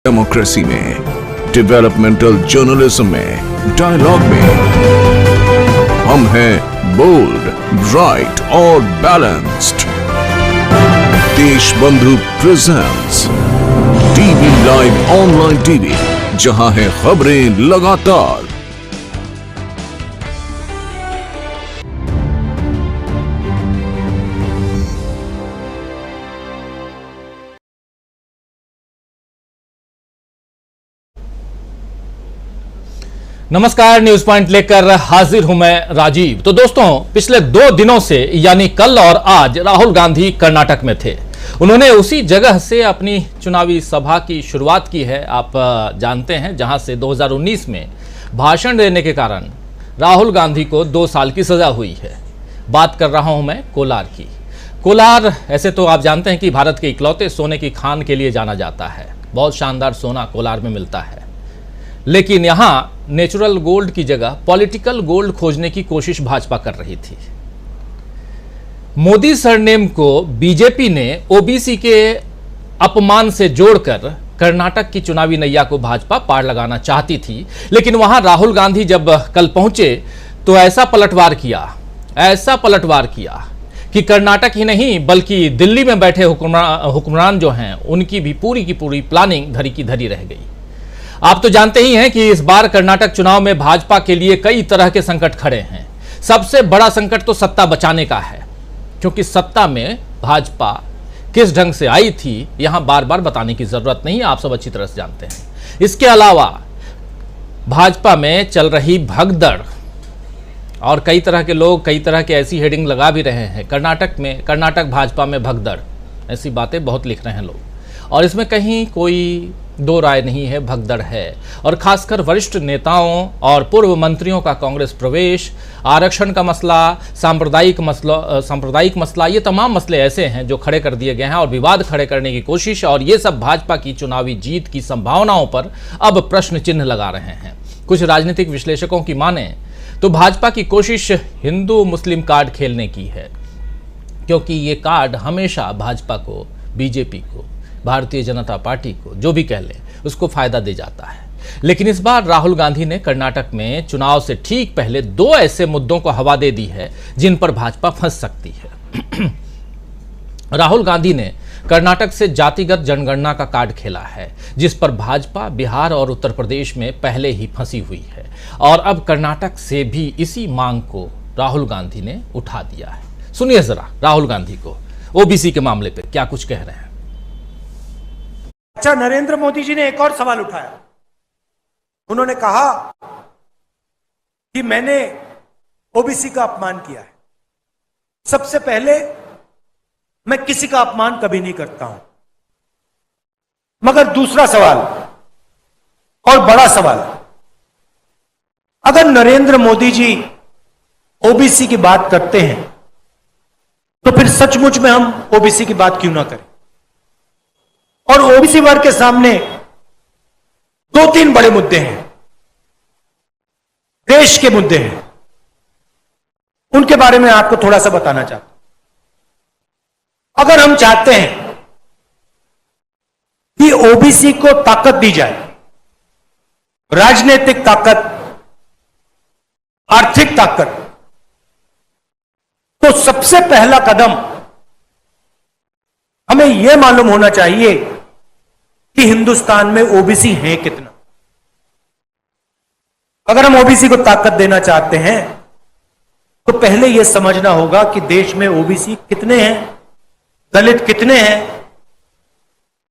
Democracy में, developmental journalism में, dialogue में हम हैं बोल्ड, ब्राइट और balanced. Deshbandhu presents TV live online TV, जहां है खबरें लगातार। नमस्कार, न्यूज पॉइंट लेकर हाजिर हूं मैं राजीव। तो दोस्तों, पिछले 2 दिनों से यानी कल और आज राहुल गांधी कर्नाटक में थे। उन्होंने उसी जगह से अपनी चुनावी सभा की शुरुआत की है, आप जानते हैं, जहां से 2019 में भाषण देने के कारण राहुल गांधी को 2 साल की सजा हुई है। बात कर रहा हूं मैं कोलार की। कोलार ऐसे तो आप जानते हैं कि भारत के इकलौते सोने की खान के लिए जाना जाता है। बहुत शानदार सोना कोलार में मिलता है, लेकिन यहां नेचुरल गोल्ड की जगह पॉलिटिकल गोल्ड खोजने की कोशिश भाजपा कर रही थी। मोदी सरनेम को बीजेपी ने ओबीसी के अपमान से जोड़कर कर्नाटक की चुनावी नैया को भाजपा पार लगाना चाहती थी, लेकिन वहां राहुल गांधी जब कल पहुंचे तो ऐसा पलटवार किया कि कर्नाटक ही नहीं बल्कि दिल्ली में बैठे हुक्मरान जो हैं उनकी भी पूरी की पूरी प्लानिंग धरी की धरी रह गई। आप तो जानते ही हैं कि इस बार कर्नाटक चुनाव में भाजपा के लिए कई तरह के संकट खड़े हैं। सबसे बड़ा संकट तो सत्ता बचाने का है, क्योंकि सत्ता में भाजपा किस ढंग से आई थी यहां बार बार बताने की जरूरत नहीं है, आप सब अच्छी तरह से जानते हैं। इसके अलावा भाजपा में चल रही भगदड़, और कई तरह के लोग कई तरह के ऐसी हेडिंग लगा भी रहे हैं, कर्नाटक भाजपा में भगदड़, ऐसी बातें बहुत लिख रहे हैं लोग, और इसमें कहीं कोई दो राय नहीं है, भगदड़ है। और खासकर वरिष्ठ नेताओं और पूर्व मंत्रियों का कांग्रेस प्रवेश, आरक्षण का मसला, सांप्रदायिक मसला, ये तमाम मसले ऐसे हैं जो खड़े कर दिए गए हैं और विवाद खड़े करने की कोशिश, और ये सब भाजपा की चुनावी जीत की संभावनाओं पर अब प्रश्न चिन्ह लगा रहे हैं। कुछ राजनीतिक विश्लेषकों की माने तो भाजपा की कोशिश हिंदू मुस्लिम कार्ड खेलने की है, क्योंकि ये कार्ड हमेशा भाजपा को, बीजेपी को, भारतीय जनता पार्टी को, जो भी कह ले, उसको फायदा दे जाता है। लेकिन इस बार राहुल गांधी ने कर्नाटक में चुनाव से ठीक पहले 2 ऐसे मुद्दों को हवा दे दी है जिन पर भाजपा फंस सकती है। राहुल गांधी ने कर्नाटक से जातिगत जनगणना का कार्ड खेला है, जिस पर भाजपा बिहार और उत्तर प्रदेश में पहले ही फंसी हुई है, और अब कर्नाटक से भी इसी मांग को राहुल गांधी ने उठा दिया है। सुनिए जरा राहुल गांधी को ओबीसी के मामले पर क्या कुछ कह रहे हैं। अच्छा, नरेंद्र मोदी जी ने एक और सवाल उठाया। उन्होंने कहा कि मैंने ओबीसी का अपमान किया है। सबसे पहले, मैं किसी का अपमान कभी नहीं करता हूं, मगर दूसरा सवाल और बड़ा सवाल, अगर नरेंद्र मोदी जी ओबीसी की बात करते हैं तो फिर सचमुच में हम ओबीसी की बात क्यों ना करें। और ओबीसी वर्ग के सामने 2-3 बड़े मुद्दे हैं, देश के मुद्दे हैं, उनके बारे में आपको थोड़ा सा बताना चाहता हूं। अगर हम चाहते हैं कि ओबीसी को ताकत दी जाए, राजनीतिक ताकत, आर्थिक ताकत, तो सबसे पहला कदम हमें यह मालूम होना चाहिए कि हिंदुस्तान में ओबीसी है कितना। अगर हम ओबीसी को ताकत देना चाहते हैं तो पहले यह समझना होगा कि देश में ओबीसी कितने हैं, दलित कितने हैं,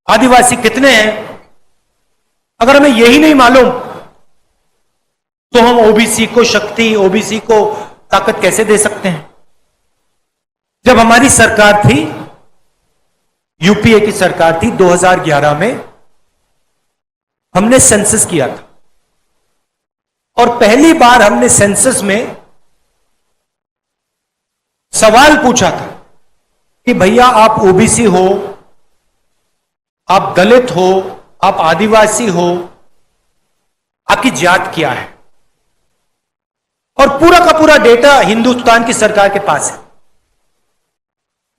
आदिवासी कितने हैं। अगर हमें यही नहीं मालूम तो हम ओबीसी को शक्ति, ओबीसी को ताकत कैसे दे सकते हैं। जब हमारी सरकार थी, यूपीए की सरकार थी, 2011 में हमने सेंसस किया था, और पहली बार हमने सेंसस में सवाल पूछा था कि भैया आप ओबीसी हो, आप दलित हो, आप आदिवासी हो, आपकी जात क्या है। और पूरा का पूरा डेटा हिंदुस्तान की सरकार के पास है,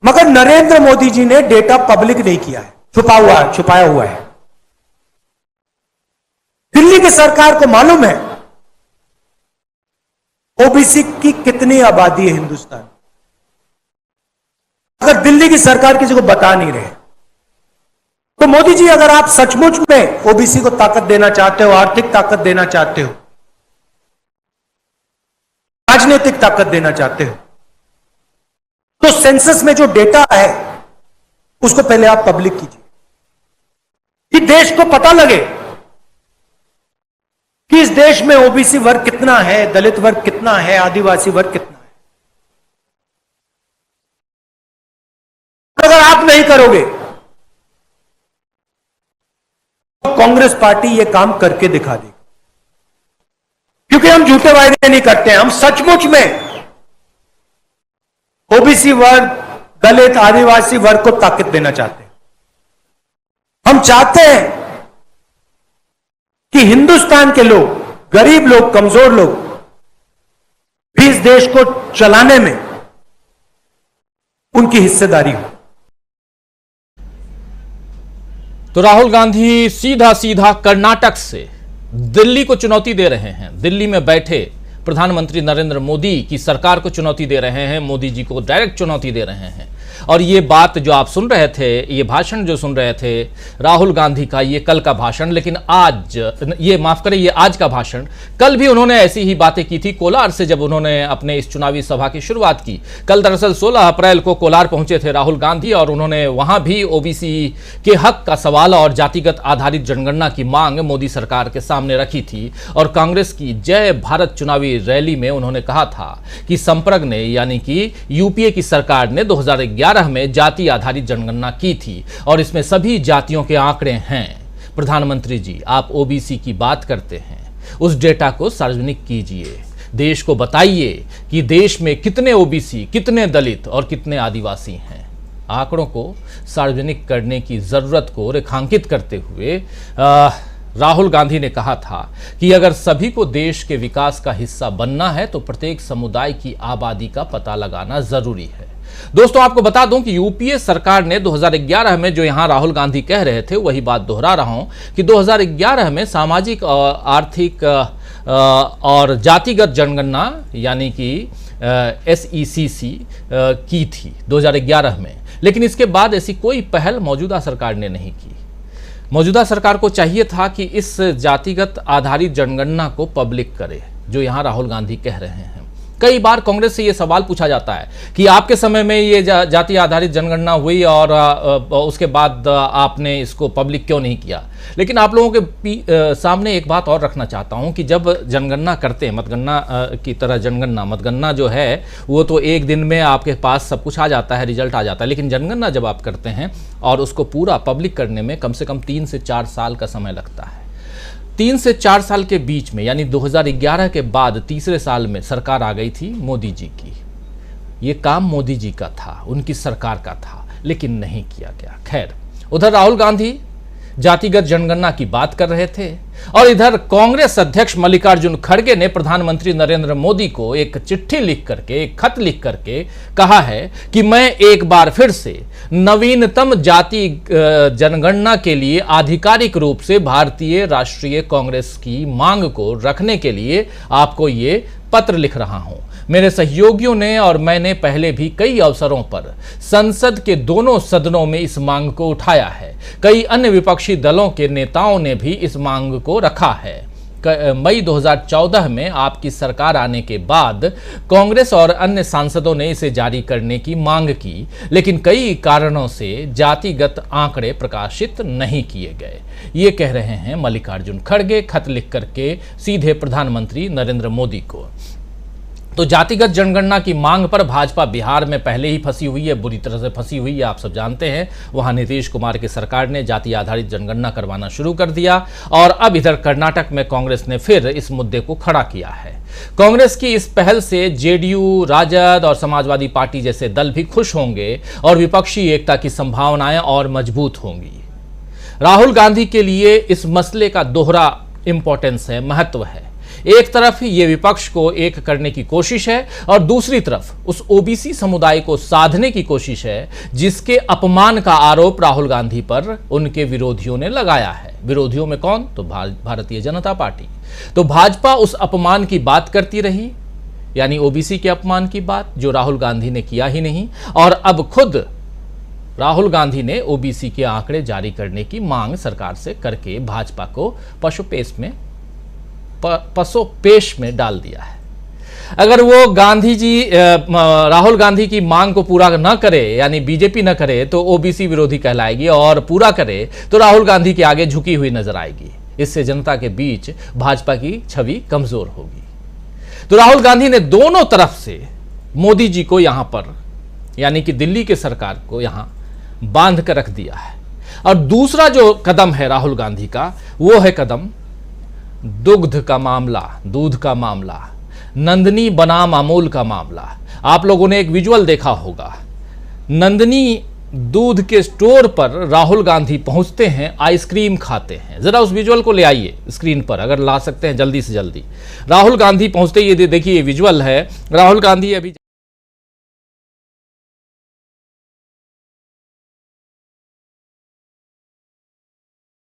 मगर नरेंद्र मोदी जी ने डेटा पब्लिक नहीं किया है, छुपाया हुआ है। दिल्ली की सरकार को मालूम है ओबीसी की कितनी आबादी है हिंदुस्तान। अगर दिल्ली की सरकार किसी को बता नहीं रहे, तो मोदी जी अगर आप सचमुच में ओबीसी को ताकत देना चाहते हो, आर्थिक ताकत देना चाहते हो, राजनीतिक ताकत देना चाहते हो, तो सेंसस में जो डेटा है उसको पहले आप पब्लिक कीजिए, कि देश को पता लगे कि इस देश में ओबीसी वर्ग कितना है, दलित वर्ग कितना है, आदिवासी वर्ग कितना है। अगर आप नहीं करोगे तो कांग्रेस पार्टी यह काम करके दिखा देगी, क्योंकि हम झूठे वायदे नहीं करते हैं, हम सचमुच में ओबीसी वर्ग, दलित, आदिवासी वर्ग को ताकत देना चाहते हैं। हम चाहते हैं कि हिंदुस्तान के लोग, गरीब लोग, कमजोर लोग भी इस देश को चलाने में उनकी हिस्सेदारी हो। तो राहुल गांधी सीधा सीधा कर्नाटक से दिल्ली को चुनौती दे रहे हैं। दिल्ली में बैठे प्रधानमंत्री नरेंद्र मोदी की सरकार को चुनौती दे रहे हैं, मोदी जी को डायरेक्ट चुनौती दे रहे हैं। और ये बात जो आप सुन रहे थे, ये भाषण जो सुन रहे थे राहुल गांधी का, ये कल का भाषण, लेकिन आज ये माफ करें, ये आज का भाषण, कल भी उन्होंने ऐसी ही बातें की थी कोलार से, जब उन्होंने अपने इस चुनावी सभा की शुरुआत की। कल दरअसल 16 अप्रैल को कोलार पहुंचे थे राहुल गांधी और उन्होंने वहां भी ओबीसी के हक का सवाल और जातिगत आधारित जनगणना की मांग मोदी सरकार के सामने रखी थी। और कांग्रेस की जय भारत चुनावी रैली में उन्होंने कहा था कि संप्रग ने, यानी कि यूपीए की सरकार ने 2011 में जाति आधारित जनगणना की थी और इसमें सभी जातियों के आंकड़े हैं। प्रधानमंत्री जी, आप ओबीसी की बात करते हैं, उस डेटा को सार्वजनिक कीजिए, देश को बताइए कि देश में कितने ओबीसी, कितने दलित और कितने आदिवासी हैं। आंकड़ों को सार्वजनिक करने की जरूरत को रेखांकित करते हुए राहुल गांधी ने कहा था कि अगर सभी को देश के विकास का हिस्सा बनना है तो प्रत्येक समुदाय की आबादी का पता लगाना जरूरी है। दोस्तों, आपको बता दूं कि यूपीए सरकार ने 2011 में, जो यहां राहुल गांधी कह रहे थे वही बात दोहरा रहा हूं, कि 2011 में सामाजिक और आर्थिक और जातिगत जनगणना यानी कि SECC की थी 2011 में, लेकिन इसके बाद ऐसी कोई पहल मौजूदा सरकार ने नहीं की। मौजूदा सरकार को चाहिए था कि इस जातिगत आधारित जनगणना को पब्लिक करे, जो यहां राहुल गांधी कह रहे हैं। कई बार कांग्रेस से यह सवाल पूछा जाता है कि आपके समय में ये जाति आधारित जनगणना हुई और उसके बाद आपने इसको पब्लिक क्यों नहीं किया। लेकिन आप लोगों के सामने एक बात और रखना चाहता हूं कि जब जनगणना करते हैं, मतगणना की तरह जनगणना, मतगणना जो है वो तो एक दिन में आपके पास सब कुछ आ जाता है, रिजल्ट आ जाता है, लेकिन जनगणना जब आप करते हैं और उसको पूरा पब्लिक करने में कम से कम 3 से 4 साल का समय लगता है। 3 से 4 साल के बीच में, यानी 2011 के बाद तीसरे साल में सरकार आ गई थी मोदी जी की। ये काम मोदी जी का था, उनकी सरकार का था, लेकिन नहीं किया गया। खैर, उधर राहुल गांधी जातिगत जनगणना की बात कर रहे थे और इधर कांग्रेस अध्यक्ष मल्लिकार्जुन खड़गे ने प्रधानमंत्री नरेंद्र मोदी को एक चिट्ठी लिख करके, एक खत लिख करके कहा है कि मैं एक बार फिर से नवीनतम जाति जनगणना के लिए आधिकारिक रूप से भारतीय राष्ट्रीय कांग्रेस की मांग को रखने के लिए आपको ये पत्र लिख रहा हूं। मेरे सहयोगियों ने और मैंने पहले भी कई अवसरों पर संसद के दोनों सदनों में इस मांग को उठाया है। कई अन्य विपक्षी दलों के नेताओं ने भी इस मांग को रखा है। मई 2014 में आपकी सरकार आने के बाद कांग्रेस और अन्य सांसदों ने इसे जारी करने की मांग की, लेकिन कई कारणों से जातिगत आंकड़े प्रकाशित नहीं किए गए। ये कह रहे हैं मल्लिकार्जुन खड़गे खत लिख करके सीधे प्रधानमंत्री नरेंद्र मोदी को। तो जातिगत जनगणना की मांग पर भाजपा बिहार में पहले ही फंसी हुई है, बुरी तरह से फंसी हुई है, आप सब जानते हैं। वहां नीतीश कुमार की सरकार ने जाति आधारित जनगणना करवाना शुरू कर दिया और अब इधर कर्नाटक में कांग्रेस ने फिर इस मुद्दे को खड़ा किया है। कांग्रेस की इस पहल से जेडीयू, राजद और समाजवादी पार्टी जैसे दल भी खुश होंगे और विपक्षी एकता की संभावनाएं और मजबूत होंगी। राहुल गांधी के लिए इस मसले का दोहरा इंपॉर्टेंस है, महत्व है। एक तरफ ये विपक्ष को एक करने की कोशिश है और दूसरी तरफ उस ओबीसी समुदाय को साधने की कोशिश है जिसके अपमान का आरोप राहुल गांधी पर उनके विरोधियों ने लगाया है। विरोधियों में कौन? तो भारतीय जनता पार्टी। तो भाजपा उस अपमान की बात करती रही, यानी ओबीसी के अपमान की बात, जो राहुल गांधी ने किया ही नहीं। और अब खुद राहुल गांधी ने ओबीसी के आंकड़े जारी करने की मांग सरकार से करके भाजपा को पसोपेश में डाल दिया है। अगर वो राहुल गांधी की मांग को पूरा न करे, यानी बीजेपी न करे, तो ओबीसी विरोधी कहलाएगी, और पूरा करे तो राहुल गांधी के आगे झुकी हुई नजर आएगी। इससे जनता के बीच भाजपा की छवि कमजोर होगी। तो राहुल गांधी ने दोनों तरफ से मोदी जी को यहां पर, यानी कि दिल्ली के सरकार को यहां बांध कर रख दिया है। और दूसरा जो कदम है राहुल गांधी का, वो है कदम दुग्ध का मामला, दूध का मामला, नंदिनी बनाम अमूल का मामला। आप लोगों ने एक विजुअल देखा होगा, नंदिनी दूध के स्टोर पर राहुल गांधी पहुंचते हैं, आइसक्रीम खाते हैं। जरा उस विजुअल को ले आइए स्क्रीन पर, अगर ला सकते हैं जल्दी से जल्दी। राहुल गांधी पहुंचते, ये देखिए ये विजुअल है। राहुल गांधी अभी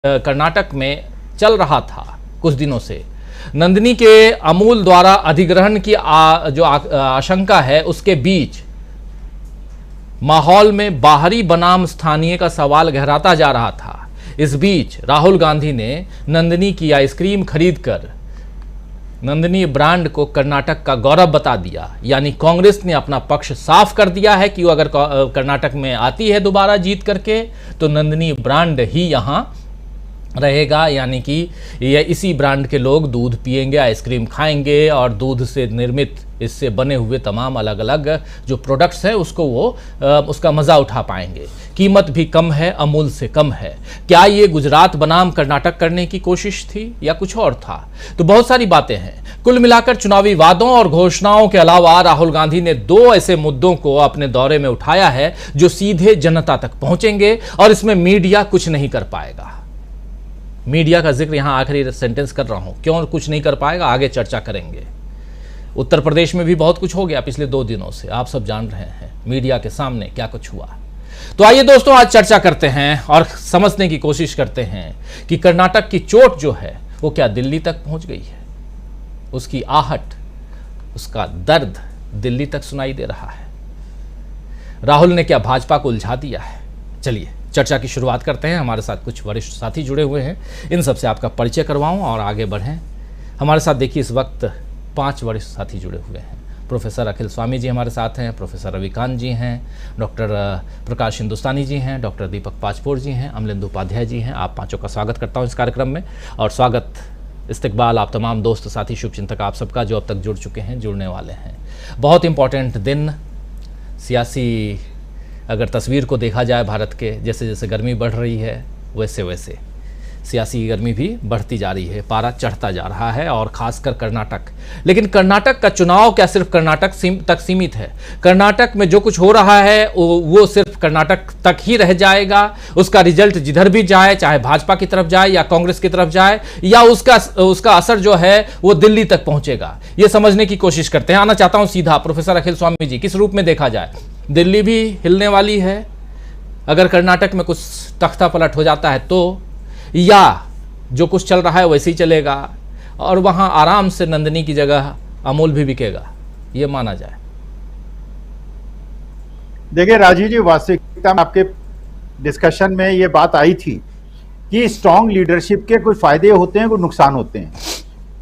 कर्नाटक में चल रहा था कुछ दिनों से। नंदिनी के अमूल द्वारा अधिग्रहण की जो आशंका है, उसके बीच माहौल में बाहरी बनाम स्थानीय का सवाल गहराता जा रहा था। इस बीच राहुल गांधी ने नंदिनी की आइसक्रीम खरीदकर नंदिनी ब्रांड को कर्नाटक का गौरव बता दिया। यानी कांग्रेस ने अपना पक्ष साफ कर दिया है कि वो अगर कर्नाटक में आती है दोबारा जीत करके, तो नंदिनी ब्रांड ही यहां रहेगा। यानी कि ये इसी ब्रांड के लोग दूध पिएंगे, आइसक्रीम खाएंगे, और दूध से निर्मित इससे बने हुए तमाम अलग अलग जो प्रोडक्ट्स हैं उसको वो उसका मजा उठा पाएंगे। कीमत भी कम है, अमूल से कम है। क्या ये गुजरात बनाम कर्नाटक करने की कोशिश थी या कुछ और था? तो बहुत सारी बातें हैं। कुल मिलाकर चुनावी वादों और घोषणाओं के अलावा राहुल गांधी ने दो ऐसे मुद्दों को अपने दौरे में उठाया है जो सीधे जनता तक पहुंचेंगे, और इसमें मीडिया कुछ नहीं कर पाएगा। मीडिया का जिक्र यहां आखिरी सेंटेंस कर रहा हूं, क्यों कुछ नहीं कर पाएगा, आगे चर्चा करेंगे। उत्तर प्रदेश में भी बहुत कुछ हो गया पिछले 2 दिनों से, आप सब जान रहे हैं मीडिया के सामने क्या कुछ हुआ। तो आइए दोस्तों, आज चर्चा करते हैं और समझने की कोशिश करते हैं कि कर्नाटक की चोट जो है वो क्या दिल्ली तक पहुंच गई है। उसकी आहट, उसका दर्द दिल्ली तक सुनाई दे रहा है। राहुल ने क्या भाजपा को उलझा दिया है? चलिए चर्चा की शुरुआत करते हैं। हमारे साथ कुछ वरिष्ठ साथी जुड़े हुए हैं, इन सबसे आपका परिचय करवाऊं और आगे बढ़ें। हमारे साथ देखिए इस वक्त 5 वरिष्ठ साथी जुड़े हुए हैं। प्रोफेसर अखिल स्वामी जी हमारे साथ हैं, प्रोफेसर रविकांत जी हैं, डॉक्टर प्रकाश हिंदुस्तानी जी हैं, डॉक्टर दीपक पाचपोर जी हैं, अमलेंदु उपाध्याय जी हैं। आप पांचों का स्वागत करता हूं इस कार्यक्रम में। और स्वागत, इस्तकबाल आप तमाम दोस्त साथी शुभचिंतक आप सबका जो अब तक जुड़ चुके हैं, जुड़ने वाले हैं। बहुत इंपॉर्टेंट दिन, सियासी अगर तस्वीर को देखा जाए भारत के, जैसे जैसे गर्मी बढ़ रही है वैसे वैसे सियासी गर्मी भी बढ़ती जा रही है, पारा चढ़ता जा रहा है, और खासकर कर्नाटक। लेकिन कर्नाटक का चुनाव क्या सिर्फ कर्नाटक तक सीमित है? कर्नाटक में जो कुछ हो रहा है वो सिर्फ कर्नाटक तक ही रह जाएगा? उसका रिजल्ट जिधर भी जाए, चाहे भाजपा की तरफ जाए या कांग्रेस की तरफ जाए, या उसका असर जो है वो दिल्ली तक पहुंचेगा? ये समझने की कोशिश करते हैं। आना चाहता हूं सीधा प्रोफेसर अखिल स्वामी जी, किस रूप में देखा जाए? दिल्ली भी हिलने वाली है अगर कर्नाटक में कुछ तख्ता पलट हो जाता है तो, या जो कुछ चल रहा है वैसे ही चलेगा और वहां आराम से नंदिनी की जगह अमूल भी बिकेगा, ये माना जाए? देखिए राजीव जी, वास्तविकता में आपके डिस्कशन में ये बात आई थी कि स्ट्रांग लीडरशिप के कुछ फायदे होते हैं, कुछ नुकसान होते हैं।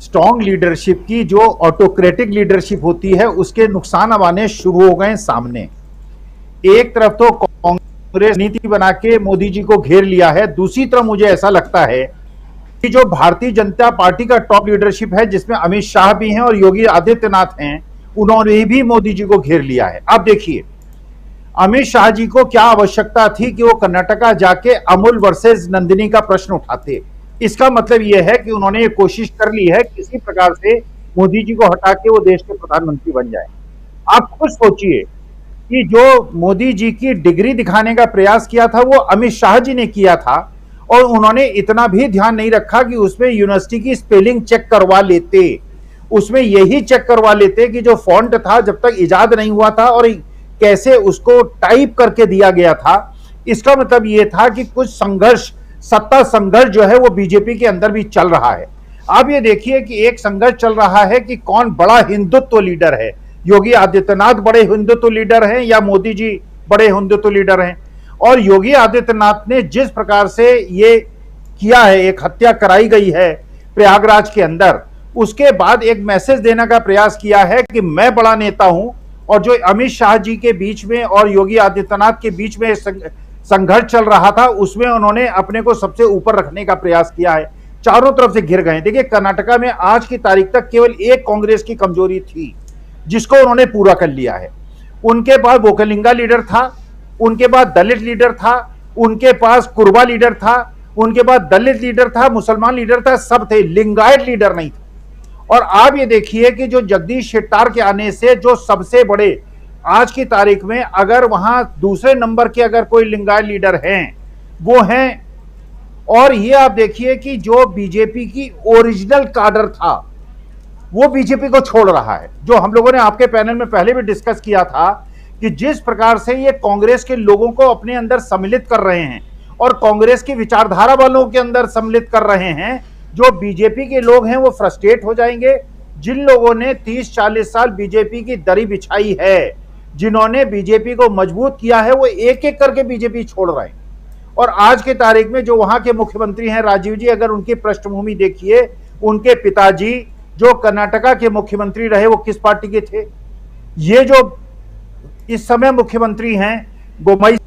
स्ट्रांग लीडरशिप की जो ऑटोक्रेटिक लीडरशिप होती है उसके नुकसान अब आने शुरू हो गए सामने। एक तरफ तो कांग्रेस नीति बना के मोदी जी को घेर लिया है, दूसरी तरफ मुझे ऐसा लगता है कि जो भारतीय जनता पार्टी का टॉप लीडरशिप है, जिसमें अमित शाह भी हैं और योगी आदित्यनाथ हैं, उन्होंने भी मोदी जी को घेर लिया है। अब देखिए, अमित शाह जी को क्या आवश्यकता थी कि वो कर्नाटका जाके अमूल वर्सेस नंदिनी का प्रश्न उठाते? इसका मतलब यह है कि उन्होंने ये कोशिश कर ली है किसी प्रकार से मोदी जी को हटा के वो देश के प्रधानमंत्री बन जाए। आप खुद सोचिए कि जो मोदी जी की डिग्री दिखाने का प्रयास किया था वो अमित शाह जी ने किया था, और उन्होंने इतना भी ध्यान नहीं रखा कि उसमें यूनिवर्सिटी की स्पेलिंग चेक करवा लेते। उसमें यही चेक करवा लेते कि जो फॉन्ट था जब तक इजाद नहीं हुआ था और कैसे उसको टाइप करके दिया गया था। इसका मतलब यह था कि कुछ संघर्ष, सत्ता संघर्ष जो है वो बीजेपी के अंदर भी चल रहा है। आप ये देखिए कि एक संघर्ष चल रहा है कि कौन बड़ा हिंदुत्व लीडर है, योगी आदित्यनाथ बड़े हिंदुत्व लीडर हैं या मोदी जी बड़े हिंदुत्व लीडर हैं। और योगी आदित्यनाथ ने जिस प्रकार से ये किया है, एक हत्या कराई गई है प्रयागराज के अंदर, उसके बाद एक मैसेज देने का प्रयास किया है कि मैं बड़ा नेता हूं। और जो अमित शाह जी के बीच में और योगी आदित्यनाथ के बीच में संघर्ष चल रहा था, उसमें उन्होंने अपने को सबसे ऊपर रखने का प्रयास किया है। चारों तरफ से घिर गए। देखिए, कर्नाटका में आज की तारीख तक केवल एक कांग्रेस की कमजोरी थी जिसको उन्होंने पूरा कर लिया है। उनके पास वोकलिंगा लीडर था, उनके पास दलित लीडर था, उनके पास कुर्बा लीडर था, उनके पास दलित लीडर था, मुसलमान लीडर था, सब थे, लिंगायत लीडर नहीं था। और आप ये देखिए कि जो जगदीश शेट्टार के आने से जो सबसे बड़े आज की तारीख में अगर वहां दूसरे नंबर के अगर कोई लिंगायत लीडर हैं वो हैं। और ये आप देखिए कि जो बीजेपी की ओरिजिनल काडर था वो बीजेपी को छोड़ रहा है। जो हम लोगों ने आपके पैनल में पहले भी डिस्कस किया था कि जिस प्रकार से ये कांग्रेस के लोगों को अपने अंदर सम्मिलित कर रहे हैं और कांग्रेस की विचारधारा वालों के अंदर सम्मिलित कर रहे हैं, जो बीजेपी के लोग हैं वो फ्रस्ट्रेट हो जाएंगे। जिन लोगों ने 30-40 साल बीजेपी की दरी बिछाई है, जिन्होंने बीजेपी को मजबूत किया है, वो एक एक करके बीजेपी छोड़ रहे हैं। और आज के तारीख में जो वहां के मुख्यमंत्री हैं राजीव जी, अगर उनकी पृष्ठभूमि देखिए, उनके पिताजी जो कर्नाटका के मुख्यमंत्री रहे वो किस पार्टी के थे। ये जो इस समय मुख्यमंत्री हैं गोमई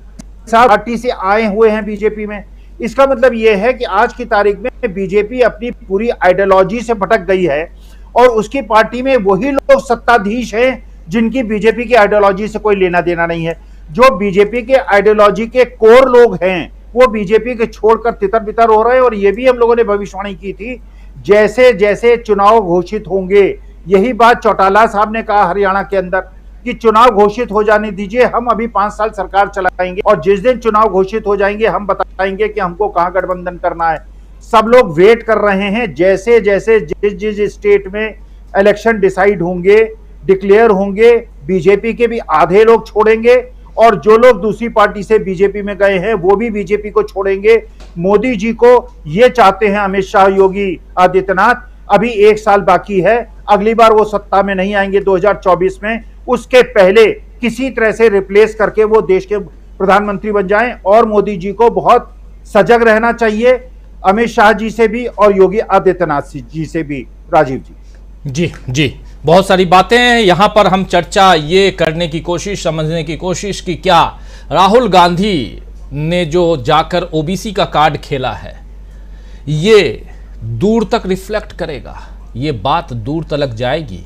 साहब पार्टी से आए हुए हैं बीजेपी में। इसका मतलब यह है कि आज की तारीख में बीजेपी अपनी पूरी आइडियोलॉजी से भटक गई है और उसकी पार्टी में वही लोग सत्ताधीश हैं जिनकी बीजेपी की आइडियोलॉजी से कोई लेना देना नहीं है। जो बीजेपी के आइडियोलॉजी के कोर लोग हैं वो बीजेपी के छोड़कर तितर बितर हो रहे हैं। और ये भी हम लोगों ने भविष्यवाणी की थी, जैसे जैसे चुनाव घोषित होंगे, यही बात चौटाला साहब ने कहा हरियाणा के अंदर कि चुनाव घोषित हो जाने दीजिए, हम अभी 5 साल सरकार चलाएंगे और जिस दिन चुनाव घोषित हो जाएंगे हम बताएंगे कि हमको कहां गठबंधन करना है। सब लोग वेट कर रहे हैं। जैसे जैसे जिस स्टेट में इलेक्शन डिसाइड होंगे, डिक्लेयर होंगे, बीजेपी के भी आधे लोग छोड़ेंगे और जो लोग दूसरी पार्टी से बीजेपी में गए हैं वो भी बीजेपी को छोड़ेंगे। मोदी जी को ये चाहते हैं अमित शाह, योगी आदित्यनाथ, अभी 1 साल बाकी है, अगली बार वो सत्ता में नहीं आएंगे 2024 में, उसके पहले किसी तरह से रिप्लेस करके वो देश के प्रधानमंत्री बन जाएं। और मोदी जी को बहुत सजग रहना चाहिए, अमित शाह जी से भी और योगी आदित्यनाथ जी से भी। राजीव जी जी बहुत सारी बातें हैं यहां पर हम चर्चा ये करने की कोशिश, समझने की कोशिश कि क्या राहुल गांधी ने जो जाकर ओबीसी का कार्ड खेला है ये दूर तक रिफ्लेक्ट करेगा, ये बात दूर तलक जाएगी।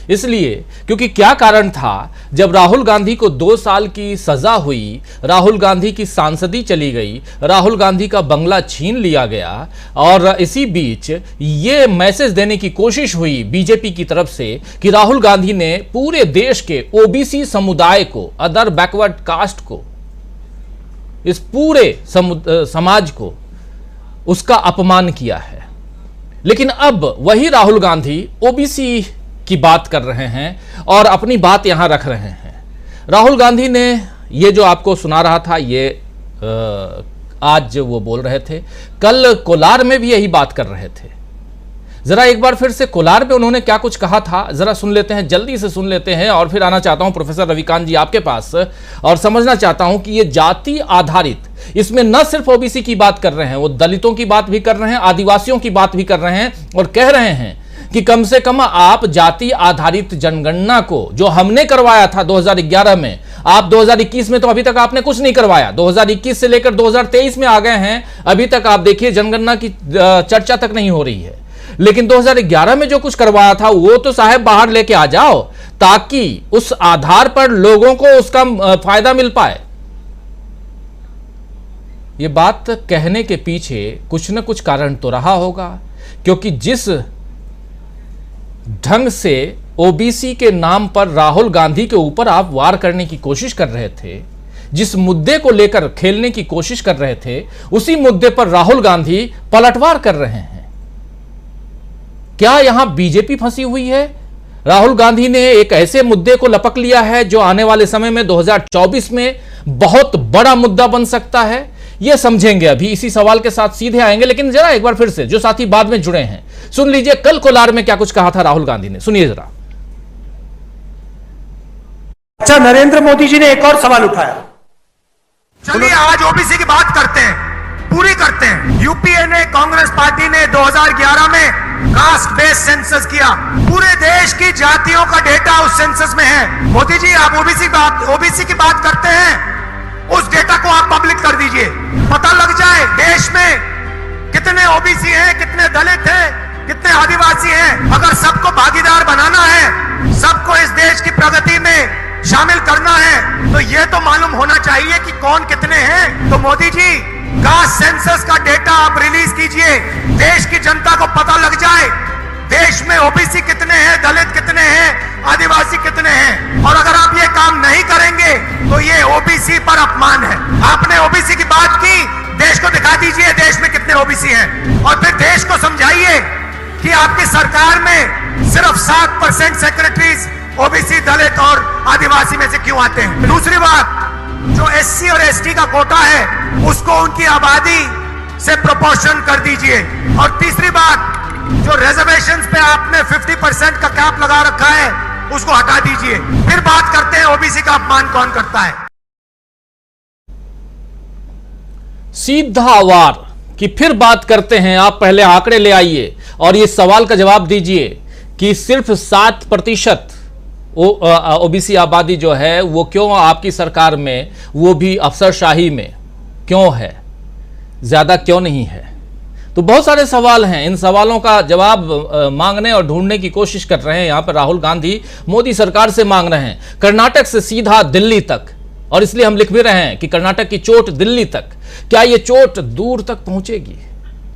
इसलिए क्योंकि क्या कारण था, जब राहुल गांधी को 2 साल की सजा हुई, राहुल गांधी की सांसदी चली गई, राहुल गांधी का बंगला छीन लिया गया और इसी बीच ये मैसेज देने की कोशिश हुई बीजेपी की तरफ से कि राहुल गांधी ने पूरे देश के ओबीसी समुदाय को, अदर बैकवर्ड कास्ट को, इस पूरे समाज को उसका अपमान किया है। लेकिन अब वही राहुल गांधी ओबीसी की बात कर रहे हैं और अपनी बात यहां रख रहे हैं। राहुल गांधी ने ये जो आपको सुना रहा था ये आज वो बोल रहे थे, कल कोलार में भी यही बात कर रहे थे। जरा एक बार फिर से कोलार में उन्होंने क्या कुछ कहा था जरा सुन लेते हैं, जल्दी से सुन लेते हैं और फिर आना चाहता हूं प्रोफेसर रविकांत जी आपके पास और समझना चाहता हूं कि ये जाति आधारित, इसमें न सिर्फ ओबीसी की बात कर रहे हैं, वो दलितों की बात भी कर रहे हैं, आदिवासियों की बात भी कर रहे हैं और कह रहे हैं कि कम से कम आप जाति आधारित जनगणना को जो हमने करवाया था 2011 में, आप 2021 में तो अभी तक आपने कुछ नहीं करवाया, 2021 से लेकर 2023 में आ गए हैं, अभी तक आप देखिए जनगणना की चर्चा तक नहीं हो रही है। लेकिन 2011 में जो कुछ करवाया था वो तो साहब बाहर लेके आ जाओ ताकि उस आधार पर लोगों को उसका फायदा मिल पाए। ये बात कहने के पीछे कुछ न कुछ कारण तो रहा होगा, क्योंकि जिस ढंग से ओबीसी के नाम पर राहुल गांधी के ऊपर आप वार करने की कोशिश कर रहे थे, जिस मुद्दे को लेकर खेलने की कोशिश कर रहे थे, उसी मुद्दे पर राहुल गांधी पलटवार कर रहे हैं। क्या यहां बीजेपी फंसी हुई है? राहुल गांधी ने एक ऐसे मुद्दे को लपक लिया है जो आने वाले समय में 2024 में बहुत बड़ा मुद्दा बन सकता है। यह समझेंगे, अभी इसी सवाल के साथ सीधे आएंगे, लेकिन जरा एक बार फिर से जो साथी बाद में जुड़े हैं सुन लीजिए कल कोलार में क्या कुछ कहा था राहुल गांधी ने, सुनिए जरा। अच्छा, नरेंद्र मोदी जी ने एक और सवाल उठाया। चलिए आज ओबीसी की बात करते हैं, पूरी करते हैं। यूपीए ने, कांग्रेस पार्टी ने 2011 में कास्ट बेस्ड सेंसस किया। पूरे देश की जातियों का डेटा उस सेंसस में है। मोदी जी आप ओबीसी की बात करते हैं, उस डेटा को आप पब्लिक कर दीजिए, पता लग जाए देश में कितने ओबीसी हैं, कितने दलित हैं, कितने आदिवासी हैं। अगर सबको भागीदार बनाना है, सबको इस देश की प्रगति में शामिल करना है, तो यह तो मालूम होना चाहिए कि कौन कितने हैं। तो मोदी जी कास्ट सेंसस का डेटा आप रिलीज कीजिए, देश की जनता को पता लग जाए देश में ओबीसी कितने हैं, दलित कितने हैं, आदिवासी कितने हैं। और अगर आप ये काम नहीं करेंगे तो ये ओबीसी पर अपमान है। आपने ओबीसी की बात की, देश को दिखा दीजिए देश में कितने ओबीसी हैं, और फिर देश को समझाइए कि आपकी सरकार में सिर्फ 7% सेक्रेटरीज ओबीसी, दलित और आदिवासी में से क्यों आते हैं। दूसरी बात, जो एससी और एसटी का कोटा है उसको उनकी आबादी से प्रोपोर्शन कर दीजिए। और तीसरी बात, जो रिजर्वेशंस पे आपने 50% का कैप लगा रखा है उसको हटा दीजिए। फिर बात करते हैं ओबीसी का अपमान कौन करता है। सीधा वार कि फिर बात करते हैं, आप पहले आंकड़े ले आइए और इस सवाल का जवाब दीजिए कि सिर्फ 7% ओबीसी आबादी जो है वो क्यों आपकी सरकार में, वो भी अफसरशाही में क्यों है, ज्यादा क्यों नहीं है। तो बहुत सारे सवाल हैं, इन सवालों का जवाब मांगने और ढूंढने की कोशिश कर रहे हैं यहां पर राहुल गांधी, मोदी सरकार से मांग रहे हैं, कर्नाटक से सीधा दिल्ली तक। और इसलिए हम लिख भी रहे हैं कि कर्नाटक की चोट दिल्ली तक, क्या यह चोट दूर तक पहुंचेगी,